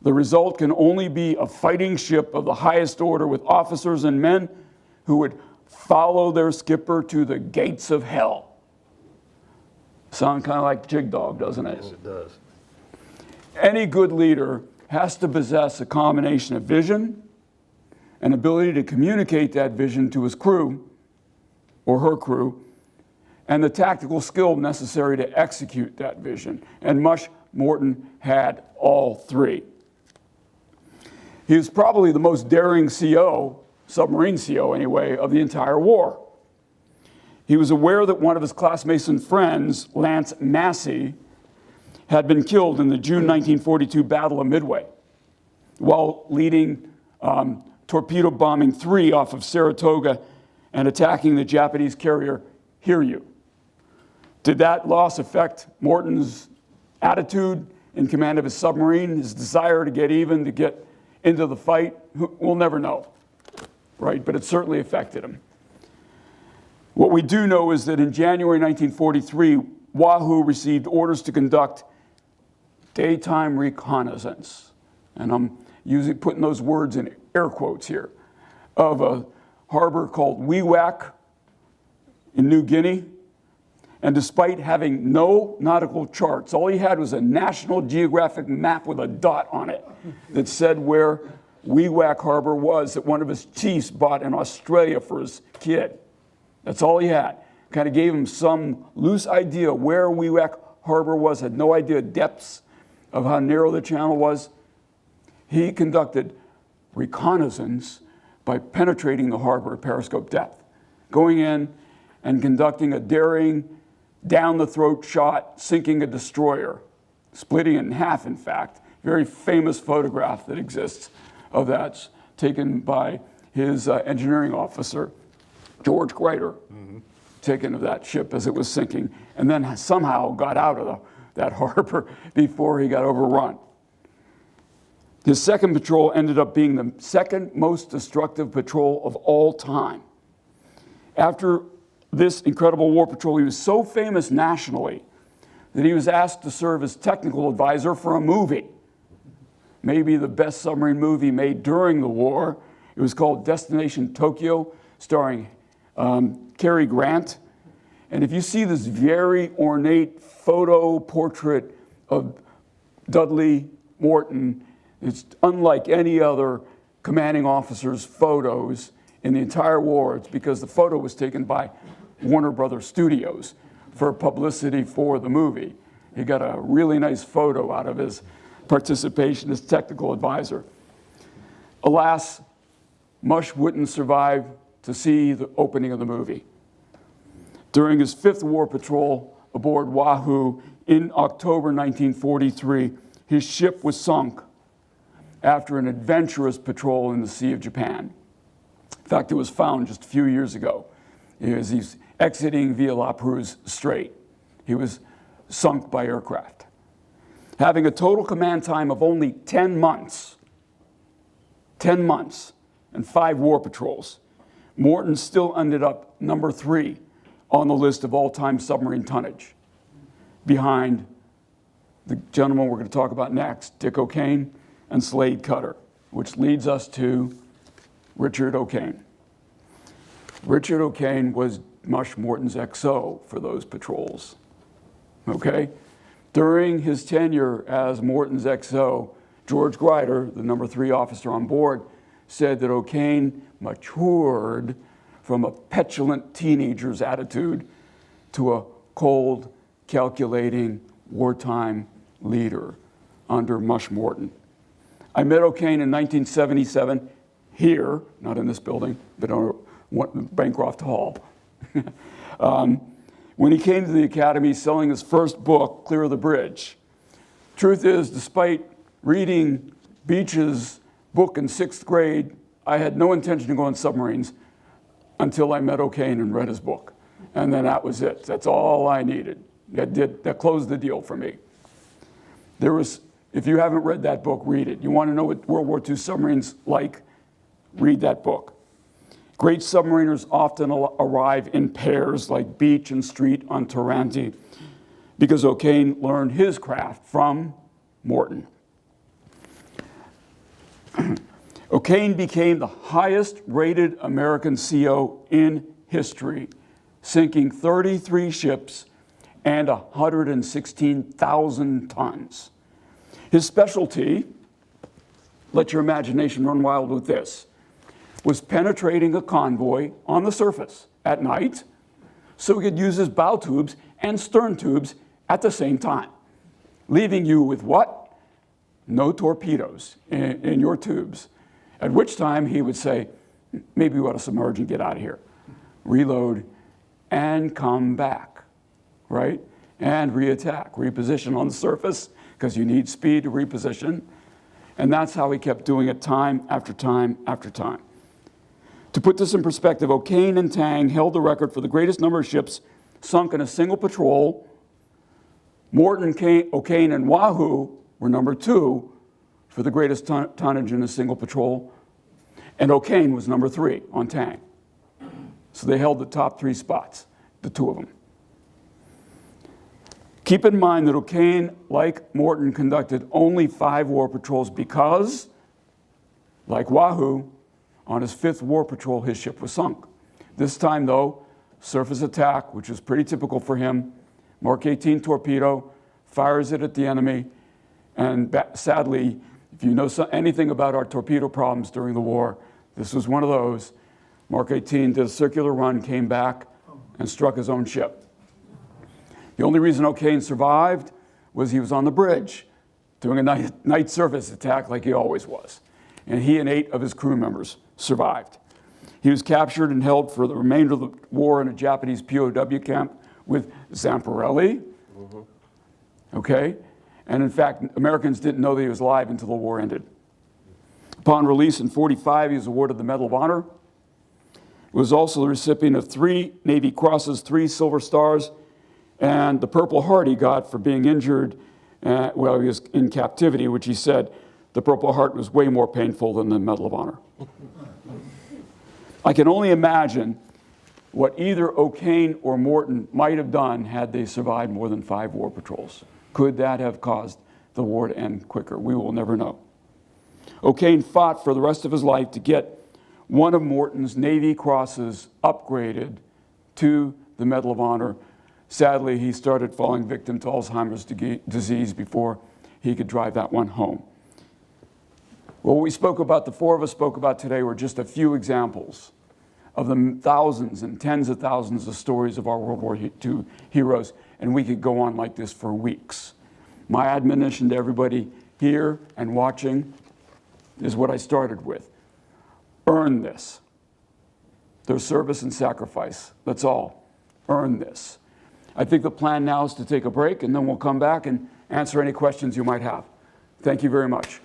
the result can only be a fighting ship of the highest order with officers and men who would follow their skipper to the gates of hell." Sound kind of like Jig Dog, doesn't it? Yes, it does. Any good leader has to possess a combination of vision, an ability to communicate that vision to his crew or her crew, and the tactical skill necessary to execute that vision. And Mush Morton had all three. He was probably the most daring CO, submarine CO anyway, of the entire war. He was aware that one of his classmates and friends, Lance Massey, had been killed in the June 1942 Battle of Midway while leading torpedo bombing 3 off of Saratoga and attacking the Japanese carrier Hiryu. Did that loss affect Morton's attitude in command of his submarine, his desire to get even, to get into the fight? We'll never know, right? But it certainly affected him. What we do know is that in January 1943, Wahoo received orders to conduct daytime reconnaissance, and I'm putting those words in air quotes here, of a harbor called Wewak in New Guinea. And despite having no nautical charts, all he had was a National Geographic map with a dot on it that said where Wewak Harbor was, that one of his chiefs bought in Australia for his kid. That's all he had. Kind of gave him some loose idea where Wewak Harbor was, had no idea depths of how narrow the channel was. He conducted reconnaissance by penetrating the harbor at periscope depth, going in and conducting a daring down-the-throat shot, sinking a destroyer, splitting it in half, in fact. Very famous photograph that exists of that, taken by his engineering officer, George Greiter, taken of that ship as it was sinking, and then somehow got out of that harbor before he got overrun. His second patrol ended up being the second most destructive patrol of all time. After this incredible war patrol, he was so famous nationally that he was asked to serve as technical advisor for a movie, maybe the best submarine movie made during the war. It was called Destination Tokyo, starring Cary Grant. And if you see this very ornate photo portrait of Dudley Morton, it's unlike any other commanding officer's photos in the entire war. It's because the photo was taken by Warner Brothers Studios for publicity for the movie. He got a really nice photo out of his participation as technical advisor. Alas, Mush wouldn't survive to see the opening of the movie. During his 5th War Patrol aboard Wahoo in October 1943, his ship was sunk after an adventurous patrol in the Sea of Japan. In fact, it was found just a few years ago. As he's exiting via La Perouse Strait, he was sunk by aircraft. Having a total command time of only 10 months, and 5 war patrols, Morton still ended up number 3 on the list of all-time submarine tonnage, behind the gentleman we're going to talk about next, Dick O'Kane and Slade Cutter, which leads us to Richard O'Kane. Richard O'Kane was Mush Morton's XO for those patrols, okay? During his tenure as Morton's XO, George Grider, the number 3 officer on board, said that O'Kane matured from a petulant teenager's attitude to a cold, calculating, wartime leader under Mush Morton. I met O'Kane in 1977 here, not in this building, but on Bancroft Hall. When he came to the Academy selling his first book, Clear of the Bridge. Truth is, despite reading Beach's book in 6th grade, I had no intention of going submarines until I met O'Kane and read his book. And then that was it. That's all I needed. That closed the deal for me. If you haven't read that book, read it. You want to know what World War II submarines like? Read that book. Great submariners often arrive in pairs like Beach and Street on Taranti because O'Kane learned his craft from Morton. O'Kane became the highest rated American CO in history, sinking 33 ships and 116,000 tons. His specialty, let your imagination run wild with this, was penetrating a convoy on the surface at night so he could use his bow tubes and stern tubes at the same time, leaving you with what? No torpedoes in your tubes. At which time he would say, maybe we ought to submerge and get out of here. Reload and come back, right? And reattack, reposition on the surface, because you need speed to reposition. And that's how he kept doing it time after time after time. To put this in perspective, O'Kane and Tang held the record for the greatest number of ships sunk in a single patrol. Morton, O'Kane, and Wahoo were number 2 for the greatest tonnage in a single patrol. And O'Kane was number 3 on Tang. So they held the top 3 spots, the 2 of them. Keep in mind that O'Kane, like Morton, conducted only 5 war patrols because, like Wahoo, on his 5th war patrol, his ship was sunk. This time, though, surface attack, which was pretty typical for him, Mark 18 torpedo, fires it at the enemy, and sadly, if you know anything about our torpedo problems during the war, this was one of those. Mark 18 did a circular run, came back, and struck his own ship. The only reason O'Kane survived was he was on the bridge doing a night surface attack like he always was. And he and 8 of his crew members survived. He was captured and held for the remainder of the war in a Japanese POW camp with Zamparelli. Okay? And in fact, Americans didn't know that he was alive until the war ended. Upon release in 1945, he was awarded the Medal of Honor. He was also the recipient of 3 Navy Crosses, 3 Silver Stars, and the Purple Heart he got for being injured while he was in captivity, which he said the Purple Heart was way more painful than the Medal of Honor. I can only imagine what either O'Kane or Morton might have done had they survived more than 5 war patrols. Could that have caused the war to end quicker? We will never know. O'Kane fought for the rest of his life to get one of Morton's Navy Crosses upgraded to the Medal of Honor. Sadly, he started falling victim to Alzheimer's disease before he could drive that one home. What we spoke about, the 4 of us spoke about today, were just a few examples of the thousands and tens of thousands of stories of our World War II heroes, and we could go on like this for weeks. My admonition to everybody here and watching is what I started with. Earn this. Their service and sacrifice. That's all. Earn this. I think the plan now is to take a break, and then we'll come back and answer any questions you might have. Thank you very much.